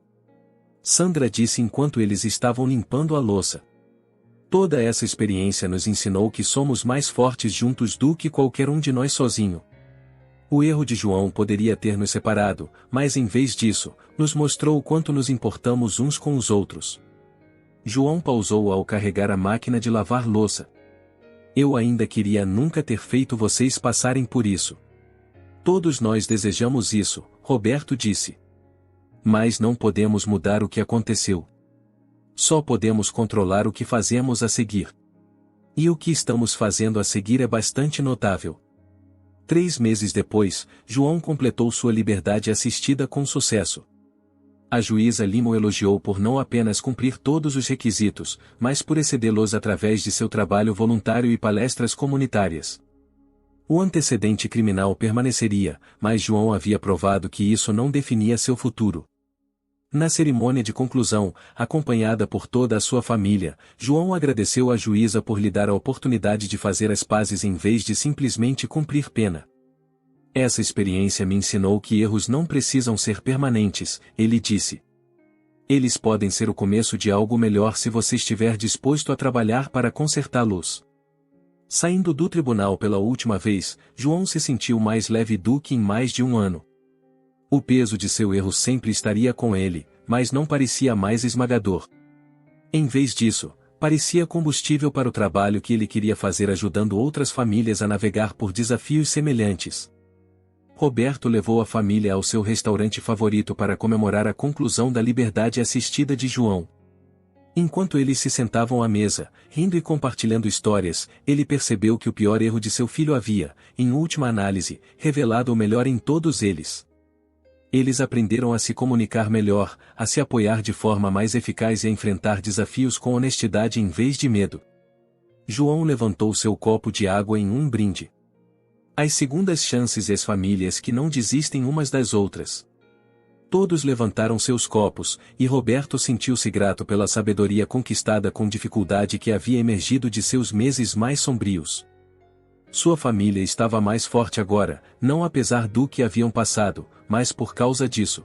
Sandra disse enquanto eles estavam limpando a louça. "Toda essa experiência nos ensinou que somos mais fortes juntos do que qualquer um de nós sozinho. O erro de João poderia ter nos separado, mas em vez disso, nos mostrou o quanto nos importamos uns com os outros." João pausou ao carregar a máquina de lavar louça. "Eu ainda queria nunca ter feito vocês passarem por isso." "Todos nós desejamos isso", Roberto disse. "Mas não podemos mudar o que aconteceu. Só podemos controlar o que fazemos a seguir. E o que estamos fazendo a seguir é bastante notável." 3 meses depois, João completou sua liberdade assistida com sucesso. A juíza Lima o elogiou por não apenas cumprir todos os requisitos, mas por excedê-los através de seu trabalho voluntário e palestras comunitárias. O antecedente criminal permaneceria, mas João havia provado que isso não definia seu futuro. Na cerimônia de conclusão, acompanhada por toda a sua família, João agradeceu à juíza por lhe dar a oportunidade de fazer as pazes em vez de simplesmente cumprir pena. "Essa experiência me ensinou que erros não precisam ser permanentes", ele disse. "Eles podem ser o começo de algo melhor se você estiver disposto a trabalhar para consertá-los." Saindo do tribunal pela última vez, João se sentiu mais leve do que em mais de um ano. O peso de seu erro sempre estaria com ele, mas não parecia mais esmagador. Em vez disso, parecia combustível para o trabalho que ele queria fazer ajudando outras famílias a navegar por desafios semelhantes. Roberto levou a família ao seu restaurante favorito para comemorar a conclusão da liberdade assistida de João. Enquanto eles se sentavam à mesa, rindo e compartilhando histórias, ele percebeu que o pior erro de seu filho havia, em última análise, revelado o melhor em todos eles. Eles aprenderam a se comunicar melhor, a se apoiar de forma mais eficaz e a enfrentar desafios com honestidade em vez de medo. João levantou seu copo de água em um brinde. As segundas chances e as famílias que não desistem umas das outras. Todos levantaram seus copos, e Roberto sentiu-se grato pela sabedoria conquistada com dificuldade que havia emergido de seus meses mais sombrios. Sua família estava mais forte agora, não apesar do que haviam passado, mas por causa disso.